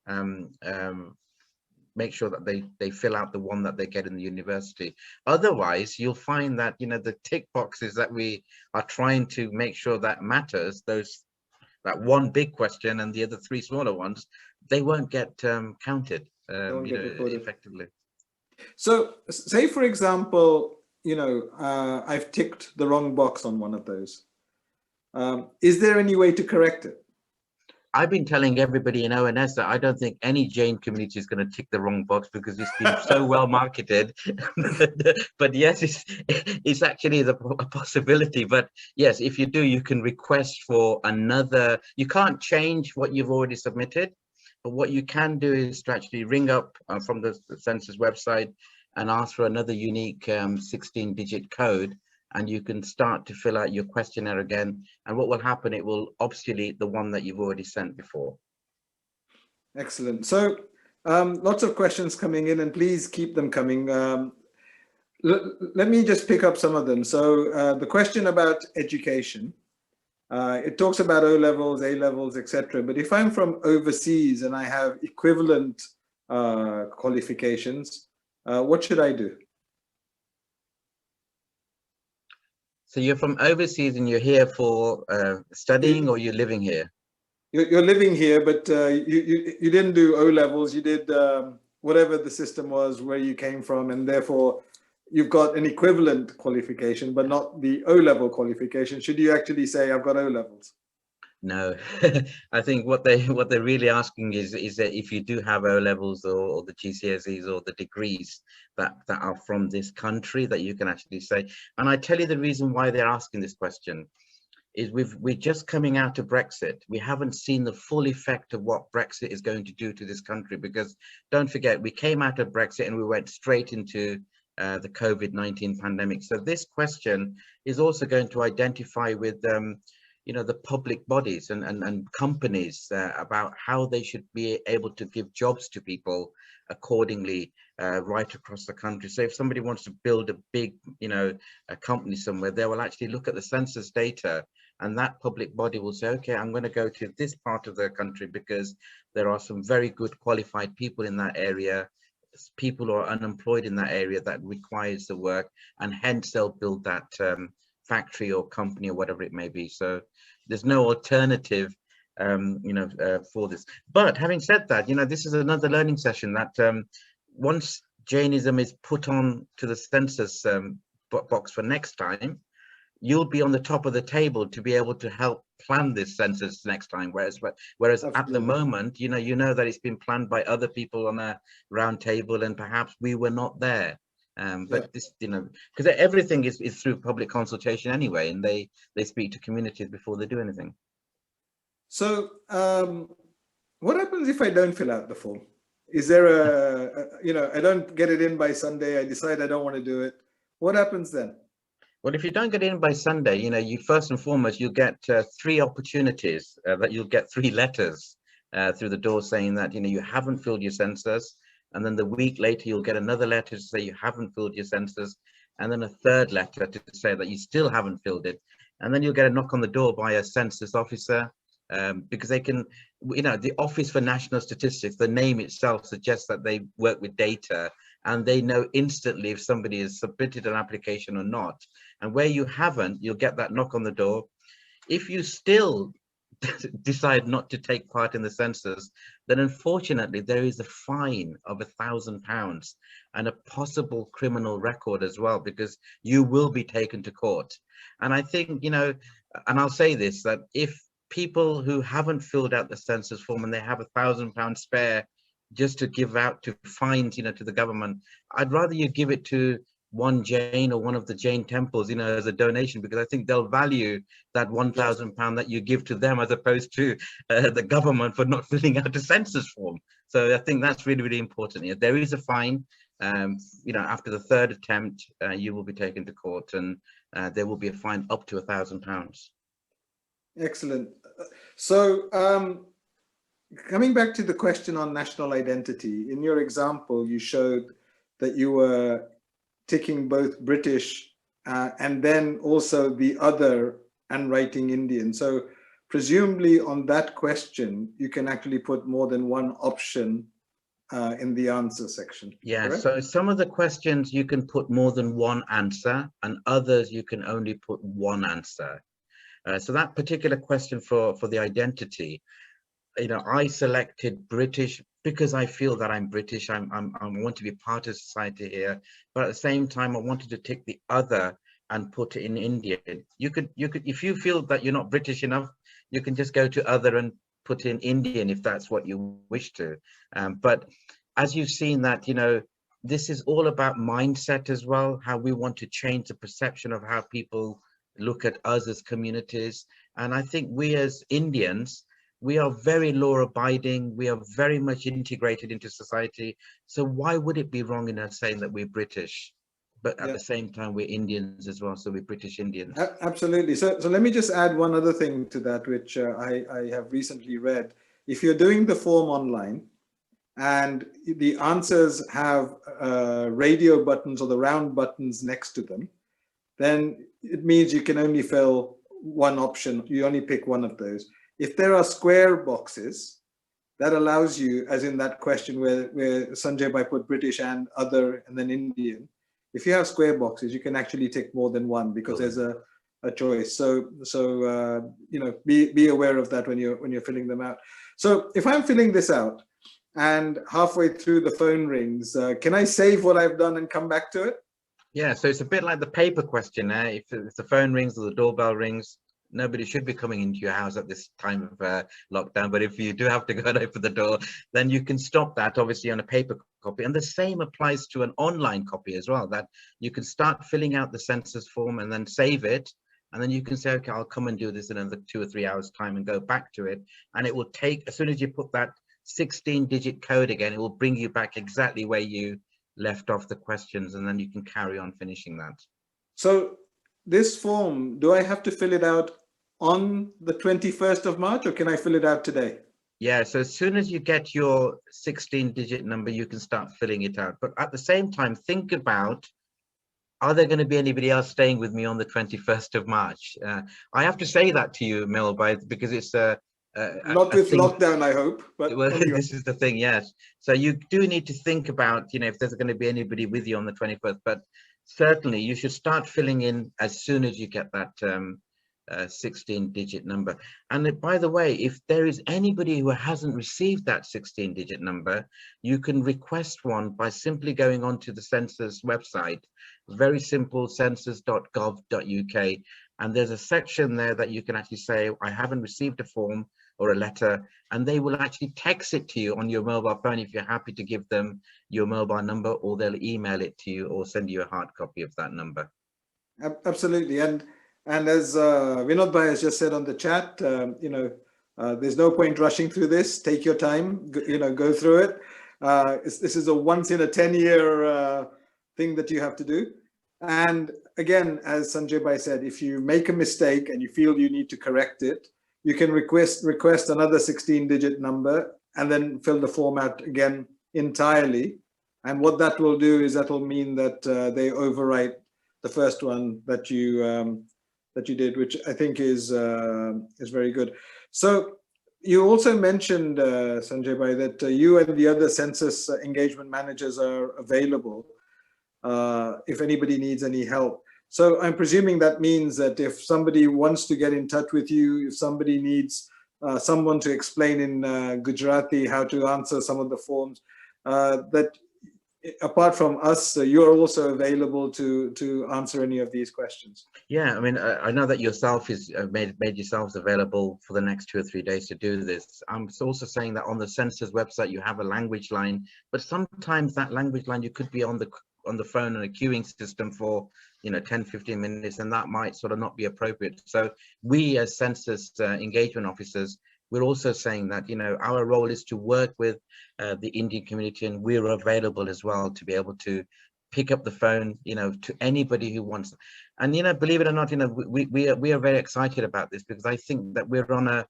make sure that they fill out the one that they get in the university. Otherwise, you'll find that, you know, the tick boxes that we are trying to make sure that matters, that one big question and the other three smaller ones, they won't get counted effectively. So say, for example, you know, I've ticked the wrong box on one of those. Is there any way to correct it? I've been telling everybody in ONS that I don't think any Jain community is going to tick the wrong box, because it's been so well marketed. But yes, it's actually a possibility. But yes, if you do, you can request for another. You can't change what you've already submitted, but what you can do is to actually ring up from the census website and ask for another unique 16-digit code, and you can start to fill out your questionnaire again. And what will happen, it will obsolete the one that you've already sent before. Excellent. So lots of questions coming in, and please keep them coming. Let me just pick up some of them. So the question about education, it talks about O-levels, A-levels, etc. But if I'm from overseas and I have equivalent qualifications, what should I do? So you're from overseas and you're here for studying, or you're living here? You're living here, but you didn't do O-levels. You did whatever the system was where you came from, and therefore you've got an equivalent qualification, but not the O-level qualification. Should you actually say, I've got O-levels? No, I think what they're really asking is that if you do have O levels or the GCSEs or the degrees that are from this country, that you can actually say. And I tell you the reason why they're asking this question is we're just coming out of Brexit. We haven't seen the full effect of what Brexit is going to do to this country, because don't forget, we came out of Brexit and we went straight into the COVID-19 pandemic. So this question is also going to identify with you know, the public bodies and companies about how they should be able to give jobs to people accordingly right across the country. So if somebody wants to build a big, you know, a company somewhere, they will actually look at the census data, and that public body will say, okay, I'm going to go to this part of the country because there are some very good qualified people in that area, people who are unemployed in that area that requires the work, and hence they'll build that factory or company or whatever it may be. So there's no alternative you know, for this. But having said that, you know, this is another learning session that once Jainism is put on to the census box for next time, you'll be on the top of the table to be able to help plan this census next time. Whereas Absolutely. at the moment, you know that it's been planned by other people on a round table, and perhaps we were not there. But this, you know, because everything is through public consultation anyway, and they speak to communities before they do anything. So what happens if I don't fill out the form? Is there a you know, I don't get it in by Sunday, I decide I don't want to do it. What happens then? Well, if you don't get in by Sunday, you know, you first and foremost, you'll get 3 opportunities, that you'll get 3 letters through the door saying that, you know, you haven't filled your census. And then the week later, you'll get another letter to say you haven't filled your census. And then a third letter to say that you still haven't filled it. And then you'll get a knock on the door by a census officer, because they can, you know, the Office for National Statistics, the name itself suggests that they work with data, and they know instantly if somebody has submitted an application or not. And where you haven't, you'll get that knock on the door. If you still decide not to take part in the census, then unfortunately there is a fine of £1,000 and a possible criminal record as well, because you will be taken to court. And I think, you know, and I'll say this, that if people who haven't filled out the census form and they have £1,000 spare just to give out to fines, you know, to the government, I'd rather you give it to one Jain or one of the Jain temples, you know, as a donation, because I think they'll value that £1,000 that you give to them, as opposed to the government for not filling out a census form. So I think that's really, really important. Yeah, there is a fine. You know, after the 3rd attempt, you will be taken to court, and there will be a fine up to £1,000. Excellent. So coming back to the question on national identity, in your example, you showed that you were ticking both British and then also the other and writing Indian. So presumably on that question, you can actually put more than one option in the answer section. Yeah, correct? so some of the questions you can put more than one answer, and others you can only put one answer. So that particular question for the identity, you know, I selected British because I feel that I'm British. I want to be part of society here, but at the same time, I wanted to tick the other and put it in Indian. You could, if you feel that you're not British enough, you can just go to other and put in Indian if that's what you wish to. But as you've seen that, you know, this is all about mindset as well, how we want to change the perception of how people look at us as communities. And I think we as Indians, we are very law abiding, we are very much integrated into society. So why would it be wrong in us saying that we're British, but at the same time we're Indians as well, so we're British Indians? Absolutely. So let me just add one other thing to that, which I have recently read. If you're doing the form online and the answers have radio buttons or the round buttons next to them, then it means you can only fill one option. You only pick one of those. If there are square boxes, that allows you, as in that question where Sanjay put British and other and then Indian, if you have square boxes, you can actually tick more than one because there's a choice. So you know, be aware of that when you're filling them out. So if I'm filling this out and halfway through the phone rings, can I save what I've done and come back to it? Yeah, so it's a bit like the paper question. If the phone rings or the doorbell rings, Nobody should be coming into your house at this time of lockdown, but if you do have to go and open the door, then you can stop that obviously on a paper copy. And the same applies to an online copy as well, that you can start filling out the census form and then save it. And then you can say, okay, I'll come and do this in another 2 or 3 hours time and go back to it. And it will take, as soon as you put that 16-digit code again, it will bring you back exactly where you left off the questions, and then you can carry on finishing that. So this form, do I have to fill it out on the 21st of March, or can I fill it out today? Yeah, so as soon as you get your 16-digit number, you can start filling it out. But at the same time, think about, are there going to be anybody else staying with me on the 21st of March? I have to say that to you, Milbai, because it's not with lockdown, I hope. But well, anyway. This is the thing, yes. So you do need to think about, if there's going to be anybody with you on the 21st. But certainly, you should start filling in as soon as you get that 16-digit number. And by the way, if there is anybody who hasn't received that 16-digit number, you can request one by simply going onto the Census website. Very simple, census.gov.uk. And there's a section there that you can actually say, I haven't received a form or a letter, and they will actually text it to you on your mobile phone if you're happy to give them your mobile number, or they'll email it to you or send you a hard copy of that number. Absolutely. And as Vinod Bhai has just said on the chat, there's no point rushing through this. Take your time, go through it. This is a once in a 10-year thing that you have to do. And again, as Sanjay Bhai said, if you make a mistake and you feel you need to correct it, you can request another 16-digit number and then fill the form out again entirely. And what that will do is that will mean that they overwrite the first one that you did, which I think is very good. So you also mentioned, Sanjay Bhai, that you and the other census engagement managers are available if anybody needs any help. So I'm presuming that means that if somebody wants to get in touch with you, if somebody needs someone to explain in Gujarati how to answer some of the forms, that apart from us, you're also available to answer any of these questions. Yeah, I mean, I know that yourself is made yourselves available for the next 2 or 3 days to do this. I'm also saying that on the census website you have a language line, but sometimes that language line you could be on the phone in a queuing system for 10-15 minutes, and that might sort of not be appropriate. So we as census engagement officers, we're also saying that our role is to work with the Indian community, and we're available as well to be able to pick up the phone to anybody who wants. And believe it or not, we are very excited about this, because I think that we're on a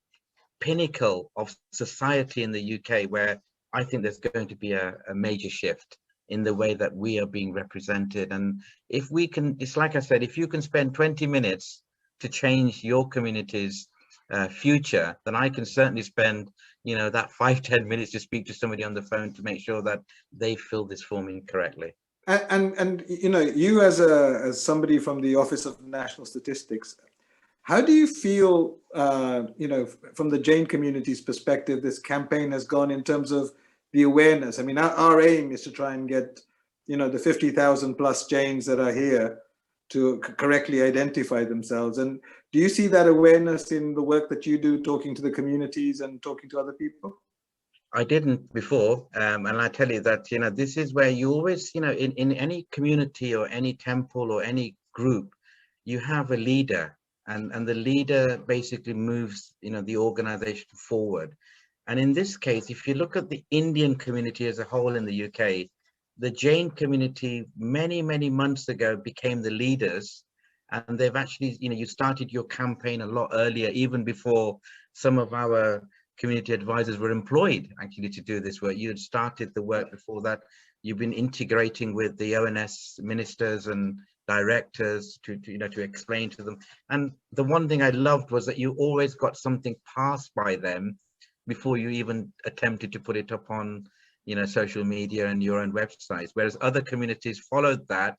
pinnacle of society in the UK where I think there's going to be a major shift in the way that we are being represented. And if we can, it's like I said, if you can spend 20 minutes to change your community's future, then I can certainly spend that 5-10 minutes to speak to somebody on the phone to make sure that they fill this form in correctly. And you as somebody from the Office of National Statistics, how do you feel from the Jain community's perspective this campaign has gone in terms of the awareness? I mean, our aim is to try and get the 50,000 plus Jains that are here to correctly identify themselves. And do you see that awareness in the work that you do, talking to the communities and talking to other people? I didn't before, and I tell you that this is where you always in any community or any temple or any group, you have a leader, and the leader basically moves the organization forward. And in this case, if you look at the Indian community as a whole in the UK, the Jain community many months ago became the leaders, and they've actually you started your campaign a lot earlier, even before some of our community advisors were employed actually to do this work. You had started the work before that. You've been integrating with the ONS ministers and directors to explain to them. And the one thing I loved was that you always got something passed by them before you even attempted to put it up on social media and your own websites, whereas other communities followed that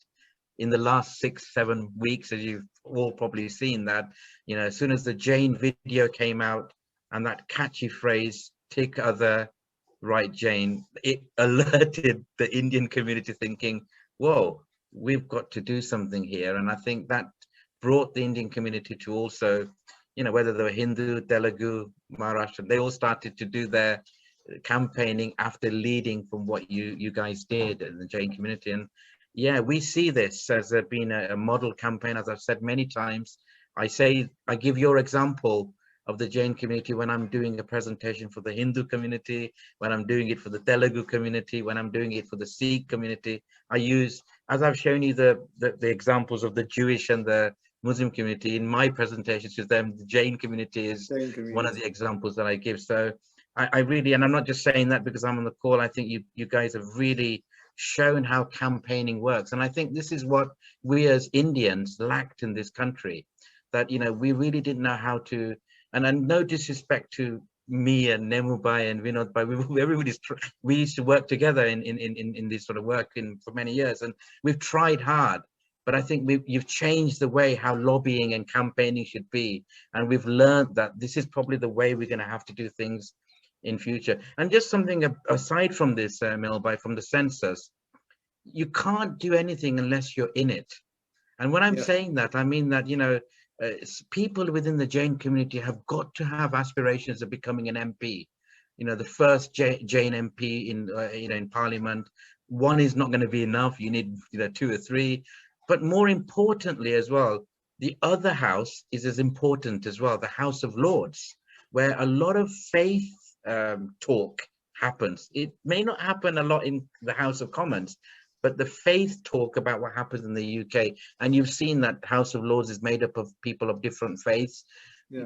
in the last 6-7 weeks, as you've all probably seen, that as soon as the Jain video came out and that catchy phrase, "Take other, right Jain," it alerted the Indian community thinking, whoa, we've got to do something here. And I think that brought the Indian community to also you know, whether they were Hindu, Telugu, Maharashtra, they all started to do their campaigning after leading from what you guys did in the Jain community. And yeah, we see this as being a model campaign. As I've said many times, I give your example of the Jain community when I'm doing a presentation for the Hindu community, when I'm doing it for the Telugu community, when I'm doing it for the Sikh community. I use, as I've shown you the examples of the Jewish and the Muslim community in my presentations to them, the Jain community is one of the examples that I give. So I really, and I'm not just saying that because I'm on the call, I think you guys have really shown how campaigning works. And I think this is what we as Indians lacked in this country, that, you know, we really didn't know how to, and no disrespect to me and Nemubai and Vinod, but we used to work together in this sort of work for many years, and we've tried hard. But I think you've changed the way how lobbying and campaigning should be. And we've learned that this is probably the way we're going to have to do things in future. And just something aside from this, Milbai, from the census, you can't do anything unless you're in it. And when I'm saying that, I mean that, you know, people within the Jain community have got to have aspirations of becoming an MP. You know, the first Jain MP in, you know, in Parliament. One is not going to be enough. You need, you know, 2 or 3. But more importantly as well, the other house is as important as well, the House of Lords, where a lot of faith talk happens. It may not happen a lot in the House of Commons, but the faith talk about what happens in the UK, and you've seen that House of Lords is made up of people of different faiths. Yeah.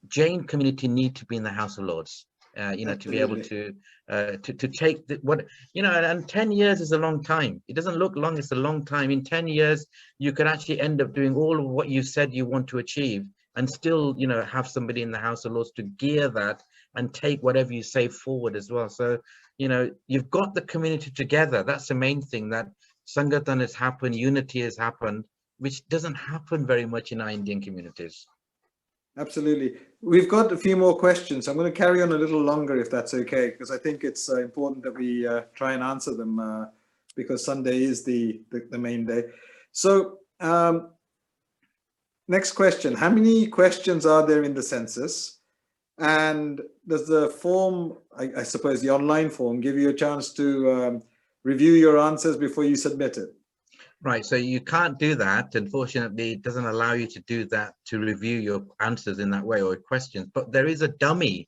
Jain community need to be in the House of Lords, you know, absolutely, to be able to take what, you know, and 10 years is a long time. It doesn't look long, it's a long time. In 10 years, you could actually end up doing all of what you said you want to achieve and still, you know, have somebody in the House of Lords to gear that and take whatever you say forward as well. So, you know, you've got the community together. That's the main thing, that Sangathan has happened, unity has happened, which doesn't happen very much in our Indian communities. Absolutely. We've got a few more questions. I'm going to carry on a little longer if that's okay, because I think it's important that we try and answer them because Sunday is the main day. So next question, how many questions are there in the census? And does the form, I suppose the online form, give you a chance to review your answers before you submit it? Right, so you can't do that. Unfortunately, it doesn't allow you to do that, to review your answers in that way or questions. But there is a dummy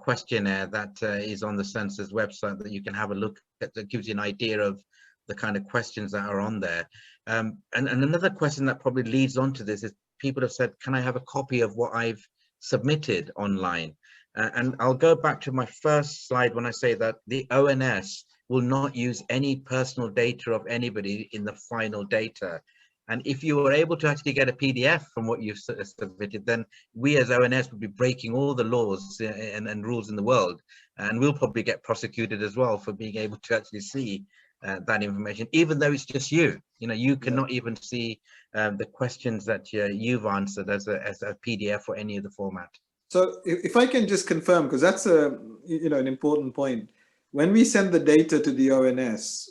questionnaire that is on the census website that you can have a look at, that gives you an idea of the kind of questions that are on there. And another question that probably leads on to this is people have said, can I have a copy of what I've submitted online? And I'll go back to my first slide when I say that the ONS will not use any personal data of anybody in the final data. And if you were able to actually get a PDF from what you've submitted, then we as ONS would be breaking all the laws and rules in the world. And we'll probably get prosecuted as well for being able to actually see that information, even though it's just you. You know, you cannot even see the questions that you've answered as a PDF or any of the format. So if I can just confirm, because that's an important point. When we send the data to the ONS,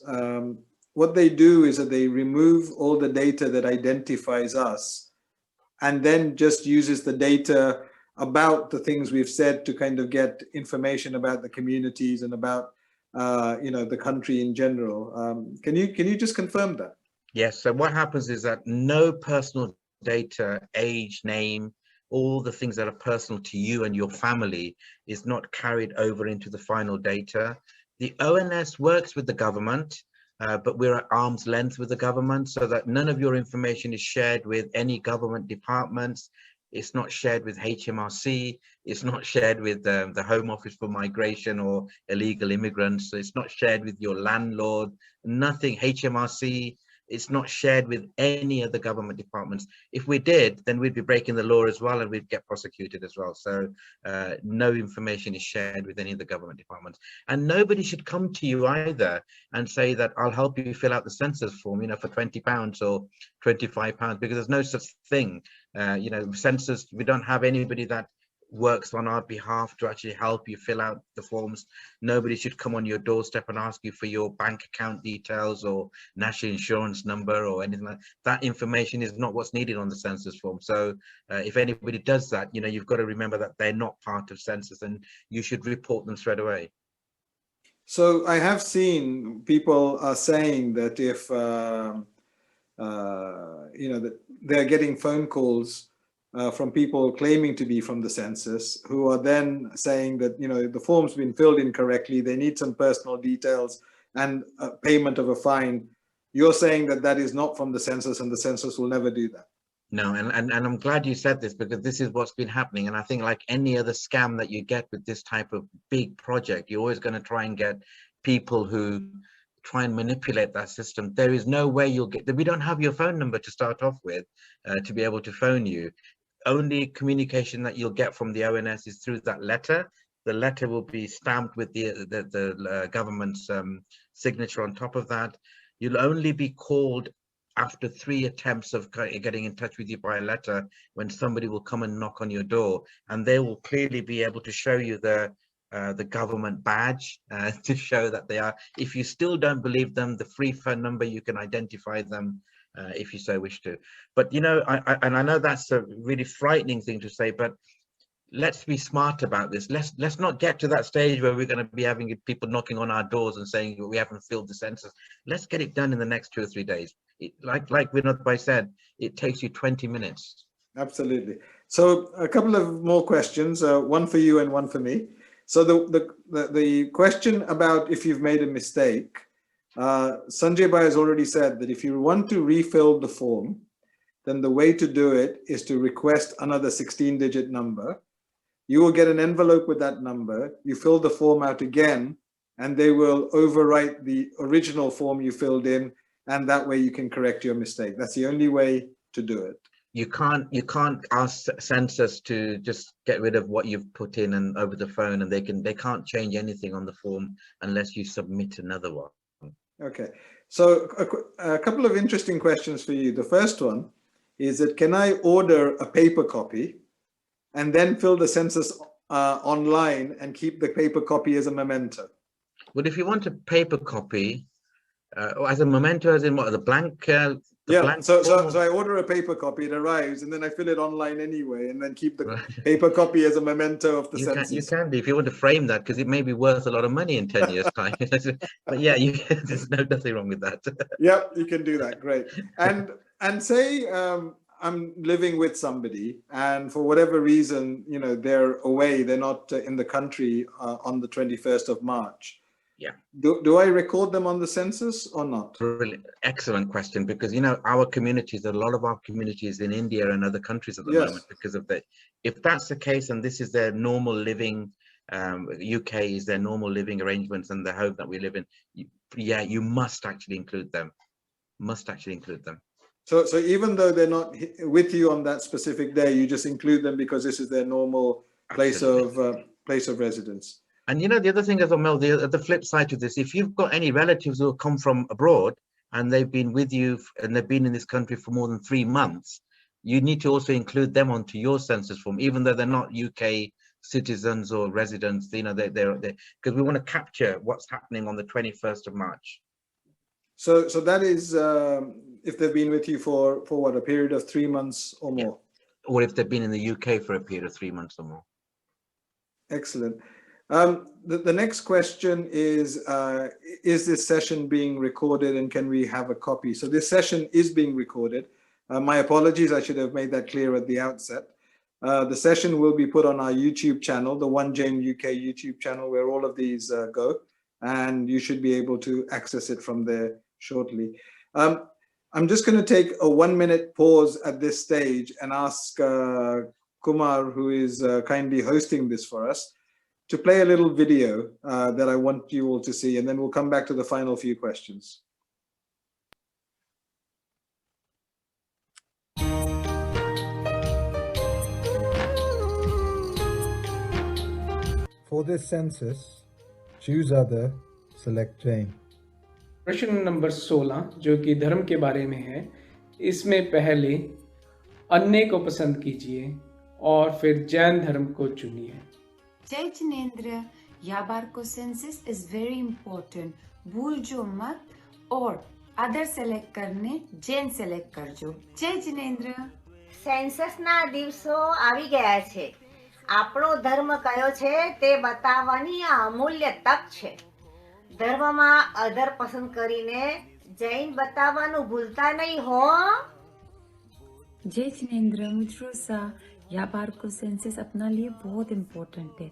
what they do is that they remove all the data that identifies us and then just uses the data about the things we've said to kind of get information about the communities and about the country in general. Can you just confirm that? Yes, so what happens is that no personal data, age, name, all the things that are personal to you and your family is not carried over into the final data. The ONS works with the government, but we're at arm's length with the government, so that none of your information is shared with any government departments. It's not shared with HMRC. It's not shared with the Home Office for Migration or illegal immigrants. So it's not shared with your landlord, nothing, HMRC. It's not shared with any of the government departments. If we did, then we'd be breaking the law as well, and we'd get prosecuted as well. So no information is shared with any of the government departments. And nobody should come to you either and say that I'll help you fill out the census form, you know, for £20 or £25, because there's no such thing. Census, we don't have anybody that works on our behalf to actually help you fill out the forms. Nobody should come on your doorstep and ask you for your bank account details or national insurance number or anything like that. That information is not what's needed on the census form. So if anybody does that, you know, you've got to remember that they're not part of census and you should report them straight away. So I have seen people are saying that if you know, that they're getting phone calls from people claiming to be from the census, who are then saying that, you know, the form's been filled incorrectly, they need some personal details and payment of a fine. You're saying that that is not from the census and the census will never do that. No, and I'm glad you said this, because this is what's been happening. And I think like any other scam that you get with this type of big project, you're always going to try and get people who try and manipulate that system. There is no way you'll get, we don't have your phone number to start off with to be able to phone you. Only communication that you'll get from the ONS is through that letter. The letter will be stamped with the government's signature on top of that. You'll only be called after 3 attempts of getting in touch with you by a letter, when somebody will come and knock on your door, and they will clearly be able to show you the government badge to show that they are. If you still don't believe them, the free phone number, you can identify them if you so wish to. But you know, I know that's a really frightening thing to say, but let's be smart about this. Let's not get to that stage where we're going to be having people knocking on our doors and saying we haven't filled the census. Let's get it done in the next 2 or 3 days. Like Vinod Bhai said, it takes you 20 minutes. Absolutely. So a couple of more questions, one for you and one for me. So the question about if you've made a mistake, Sanjay Bhai has already said that if you want to refill the form, then the way to do it is to request another 16-digit number. You will get an envelope with that number. You fill the form out again, and they will overwrite the original form you filled in, and that way you can correct your mistake. That's the only way to do it. You can't ask Census to just get rid of what you've put in and over the phone, and they can't change anything on the form unless you submit another one. Okay, so a couple of interesting questions for you. The first one is that, can I order a paper copy and then fill the census online and keep the paper copy as a memento? Well, if you want a paper copy, as a memento, as in what, the blank? Yeah, so I order a paper copy, it arrives, and then I fill it online anyway, and then keep the paper copy as a memento of the census. You can do, if you want to frame that, because it may be worth a lot of money in 10 years' time. But yeah, there's nothing wrong with that. Yeah, you can do that, great. And say I'm living with somebody, and for whatever reason, you know, they're away, they're not in the country on the 21st of March. Yeah. Do I record them on the census or not? Really excellent question, because you know, our communities, a lot of our communities in India and other countries at the moment, because of that. If that's the case, and this is their normal living, UK is their normal living arrangements and the home that we live in, yeah, you must actually include them. So even though they're not with you on that specific day, you just include them because this is their normal place of residence. And you know, the other thing as well, Mel, the flip side to this, if you've got any relatives who come from abroad and they've been with you and they've been in this country for more than 3 months, you need to also include them onto your census form, even though they're not UK citizens or residents. You know, they're because we want to capture what's happening on the 21st of March. So that is if they've been with you for what, a period of 3 months or more? Yeah. Or if they've been in the UK for a period of 3 months or more. Excellent. The next question is this session being recorded, and can we have a copy? So this session is being recorded. My apologies, I should have made that clear at the outset. The session will be put on our YouTube channel, the One Jane UK YouTube channel, where all of these go, and you should be able to access it from there shortly. I'm just going to take a 1-minute pause at this stage and ask Kumar, who is kindly hosting this for us, to play a little video that I want you all to see, and then we'll come back to the final few questions. For this census, choose other, select Jane. प्रश्न number 16 जो कि धर्म के बारे में है, इसमें पहले अन्य को पसंद कीजिए और फिर जैन धर्म को चुनिए। जय जिनेंद्र, या बार को सेंसस इज वेरी इम्पोर्टेंट, भूल जो मत, और अदर सेलेक्ट करने जैन सेलेक्ट करजो। जय जिनेंद्र। સેન્સસના દિવસો આવી ગયા છે. આપણો ધર્મ કયો છે તે બતાવવાની આ અમૂલ્ય તક છે. ધર્મમાં અધર પસંદ કરીને જૈન બતાવવાનું ભૂલતા નહીં હો. जय जिनेंद्र, मुझे सा या बार को सेंसस अपना लिए बहुत इम्पोर्टेंट है,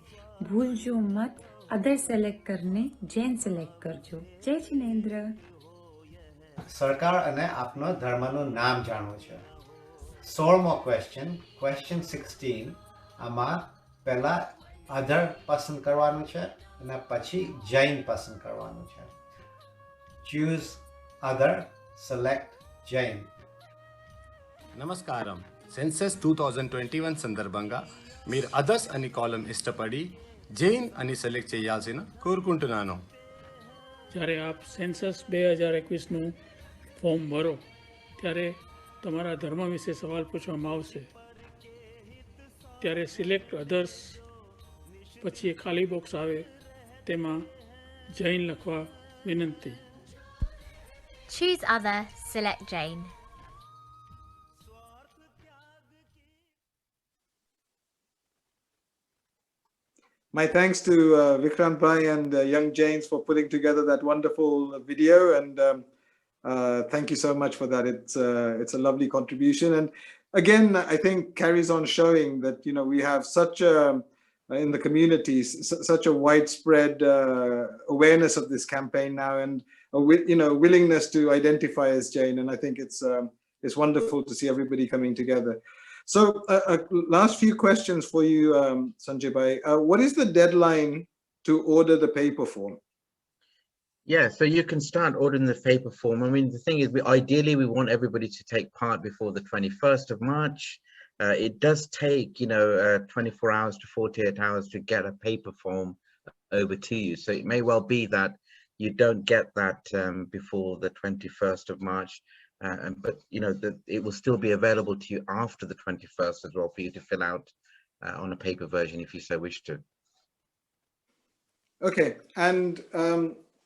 भूल जो मत, अदर सेलेक्ट करने जैन सेलेक्ट करजो। जय जिनेंद्र। સરકાર અને આપનો ધર્મનું નામ જાણવું છે. 16મો ક્વેશ્ચન, ક્વેશ્ચન 16. આમાં પહેલા અધર પસંદ કરવાનું છે અને પછી જૈન પસંદ કરવાનું છે. ચૂઝ અધર, સિલેક્ટ જૈન. నమస్కారం. సెన్సస్ 2021 సందర్భంగా మీరు అదర్స్ అని కాలం ఇష్టపడి జైన్ అని సెలెక్ట్ చేయాల్సిన కోరుకుంటున్నాను. જ્યારે આપ સેન્સસ 2021નું ફોર્મ ભરો ત્યારે તમારા ધર્મ વિશે સવાલ પૂછવામાં આવશે. ત્યારે સિલેક્ટ અધર્સ પછી ખાલી બોક્સ આવે તેમાં જૈન લખવા વિનંતી. Choose other, select Jane. My thanks to Vikrant Bhai and Young Jains for putting together that wonderful video, and thank you so much for that. It's a lovely contribution, and again I think carries on showing that we have such a in the community such a widespread awareness of this campaign now, and a willingness to identify as Jain, and I think it's wonderful to see everybody coming together. So last few questions for you, Sanjay Bhai. What is the deadline to order the paper form? Yeah, so you can start ordering the paper form. I mean, the thing is, ideally we want everybody to take part before the 21st of March. It does take, 24 hours to 48 hours to get a paper form over to you. So it may well be that you don't get that before the 21st of March. But it will still be available to you after the 21st as well for you to fill out on a paper version if you so wish to. Okay, and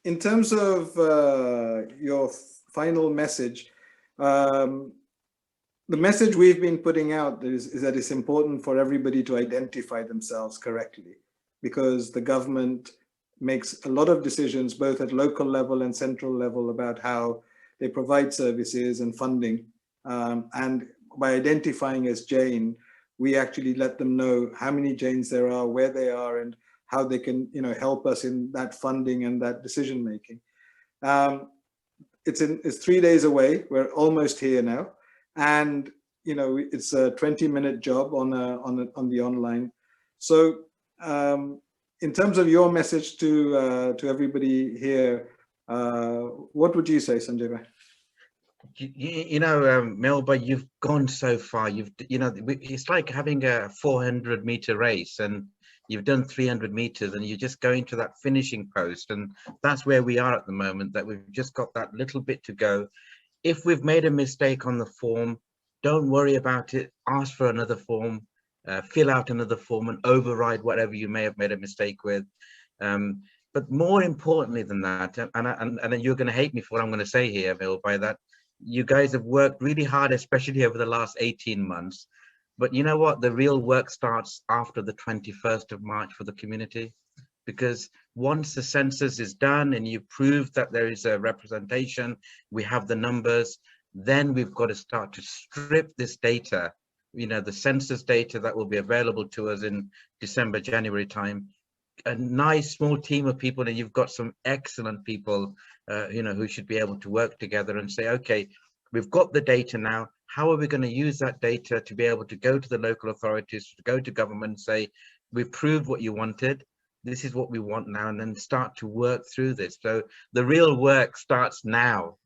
in terms of your final message, the message we've been putting out is that it's important for everybody to identify themselves correctly, because the government makes a lot of decisions both at local level and central level about how they provide services and funding, and by identifying as Jain, we actually let them know how many Jains there are, where they are, and how they can help us in that funding and that decision making. It's 3 days away. We're almost here now, and it's a 20-minute job on the online. So in terms of your message to everybody here, what would you say, Sanjay Bhai? Melba, you've gone so far. It's like having a 400-meter race, and you've done 300 meters, and you're just going to that finishing post, and that's where we are at the moment. That we've just got that little bit to go. If we've made a mistake on the form, don't worry about it. Ask for another form, fill out another form, and override whatever you may have made a mistake with. But more importantly than that, and you're going to hate me for what I'm going to say here, Bill, by that, you guys have worked really hard, especially over the last 18 months. But you know what? The real work starts after the 21st of March for the community, because once the census is done and you prove that there is a representation, we have the numbers, then we've got to start to strip this data, the census data that will be available to us in December, January time. A nice small team of people, and you've got some excellent people who should be able to work together and say, okay, we've got the data now. How are we going to use that data to be able to go to the local authorities, to go to government and say, we've proved what you wanted, this is what we want now, and then start to work through this. So the real work starts now.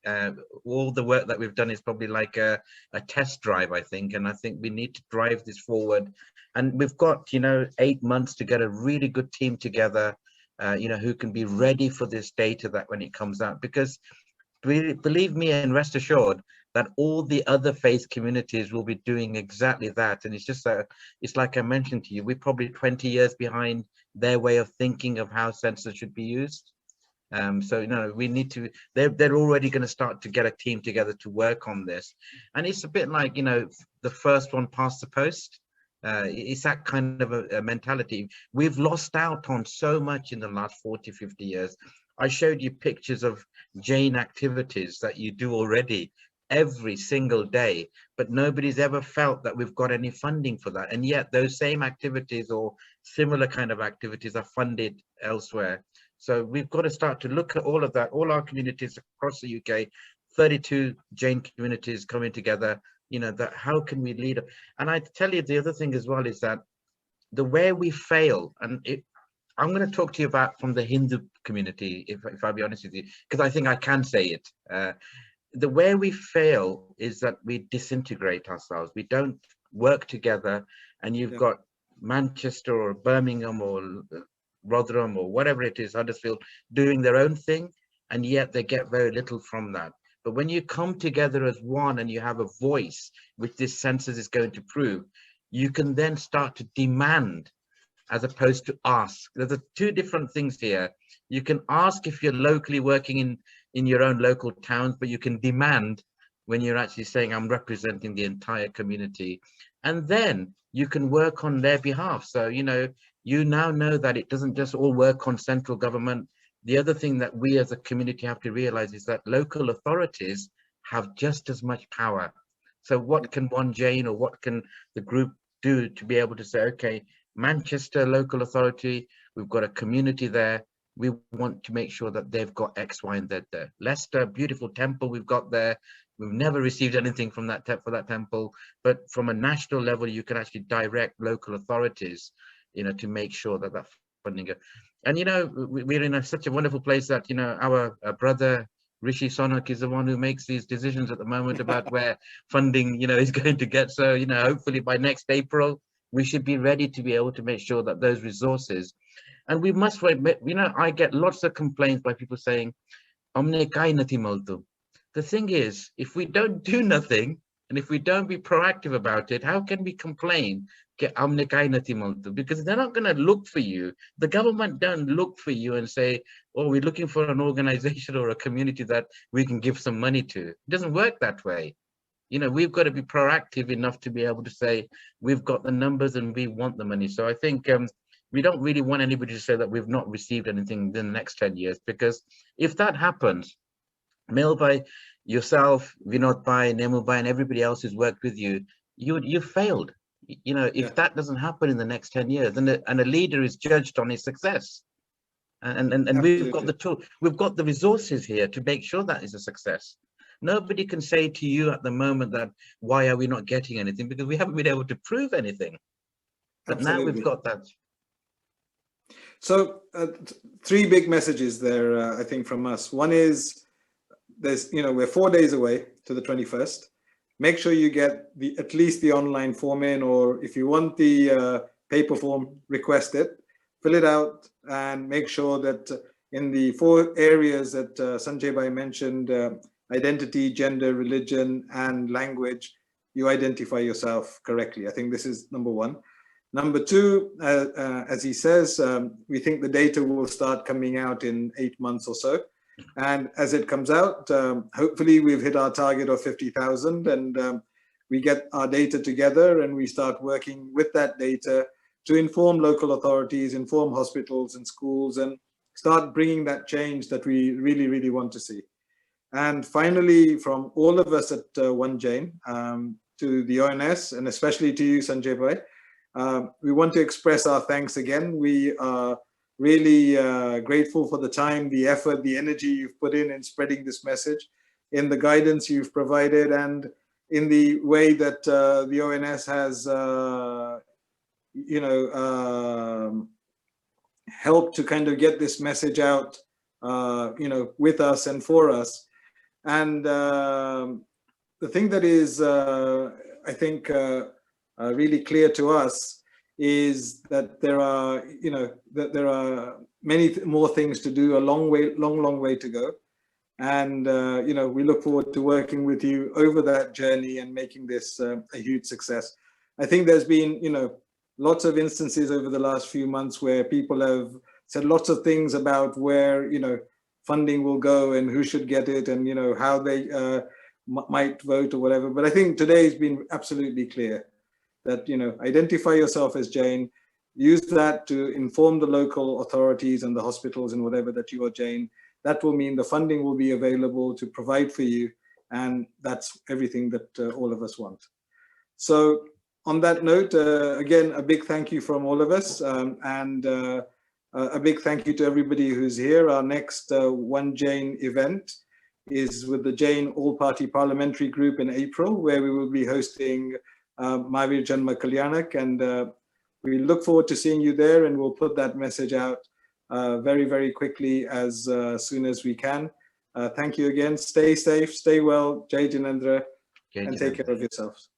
All the work that we've done is probably like a test drive, I think, and I think we need to drive this forward. And we've got 8 months to get a really good team together, who can be ready for this data that when it comes out, because believe me and rest assured, that all the other faith communities will be doing exactly that. And it's just it's like I mentioned to you, we're probably 20 years behind their way of thinking of how census should be used. So, you know, we need to, they're already going to start to get a team together to work on this. And it's a bit like, you know, the first one past the post. It's that kind of a mentality. We've lost out on so much in the last 40, 50 years. I showed you pictures of Jane activities that you do already every single day, but nobody's ever felt that we've got any funding for that. And yet those same activities or similar kind of activities are funded elsewhere. So we've got to start to look at all of that, all our communities across the UK, 32 Jane communities coming together, you know, that how can we lead? And I tell you, the other thing as well is that the way we fail, and I'm going to talk to you about from the Hindu community, if I'll be honest with you, because I think I can say it. The way we fail is that we disintegrate ourselves. We don't work together, and you've got Manchester or Birmingham or Rotherham or whatever it is, Huddersfield, doing their own thing, and yet they get very little from that. But when you come together as one and you have a voice, which this census is going to prove, you can then start to demand as opposed to ask. There's two different things here. You can ask if you're locally working in your own local towns, but you can demand when you're actually saying, I'm representing the entire community. And then you can work on their behalf. So, you know, you now know that it doesn't just all work on central government. The other thing that we as a community have to realize is that local authorities have just as much power. So what can one Jane or what can the group do to be able to say, okay, Manchester local authority, we've got a community there. We want to make sure that they've got X, Y, and Z there. Leicester, beautiful temple we've got there. We've never received anything from that for that temple, but from a national level, you can actually direct local authorities, you know, to make sure that that funding. And you know, we're in such a wonderful place that, you know, our brother Rishi Sunak is the one who makes these decisions at the moment about where funding, you know, is going to get. So, you know, hopefully by next April, we should be ready to be able to make sure that those resources, and we must, you know, I get lots of complaints by people saying, "Humne kai nathi maltu." The thing is, if we don't do nothing, and if we don't be proactive about it, how can we complain? Because they're not going to look for you. The government don't look for you and say, oh, we're looking for an organization or a community that we can give some money to. It doesn't work that way. You know, we've got to be proactive enough to be able to say, we've got the numbers and we want the money. So I think we don't really want anybody to say that we've not received anything in the next 10 years, because if that happens, Mel Bhai, yourself, Vinod Bhai, Nemu Bhai, and everybody else who's worked with you, you failed. You know, if that doesn't happen in the next 10 years, and a leader is judged on his success, and we've got the tool, we've got the resources here to make sure that is a success. Nobody can say to you at the moment that why are we not getting anything, because we haven't been able to prove anything. But now we've got that. So three big messages there, I think, from us. One is, there's, you know, we're 4 days away to the 21st. Make sure you get at least the online form in, or if you want the paper form, request it, fill it out, and make sure that in the 4 areas that Sanjay Bhai mentioned, identity, gender, religion, and language, you identify yourself correctly. I think this is number one. Number two, as he says, we think the data will start coming out in 8 months or so. And as it comes out, hopefully we've hit our target of 50,000, and we get our data together and we start working with that data to inform local authorities, inform hospitals and schools, and start bringing that change that we really, really want to see. And finally, from all of us at One Jane, to the ONS, and especially to you, Sanjay Bhai, we want to express our thanks again. We are really grateful for the time, the effort, the energy you've put in spreading this message, in the guidance you've provided, and in the way that the ONS has, you know, helped to kind of get this message out, you know, with us and for us. And the thing that is, I think, really clear to us is that there are, you know, that there are many more things to do, a long way to go. And, we look forward to working with you over that journey and making this a huge success. I think there's been, lots of instances over the last few months where people have said lots of things about where, funding will go and who should get it and, how they might vote or whatever. But I think today has been absolutely clear that, identify yourself as Jain, use that to inform the local authorities and the hospitals and whatever that you are Jain. That will mean the funding will be available to provide for you. And that's everything that all of us want. So on that note, again, a big thank you from all of us. And a big thank you to everybody who's here. Our next One Jain event is with the Jain All-Party Parliamentary Group in April, where we will be hosting Mahavir Janma Kalyanak. And we look forward to seeing you there, and we'll put that message out very, very quickly as soon as we can. Thank you again. Stay safe, stay well. Jai Jinendra, and take care of yourselves.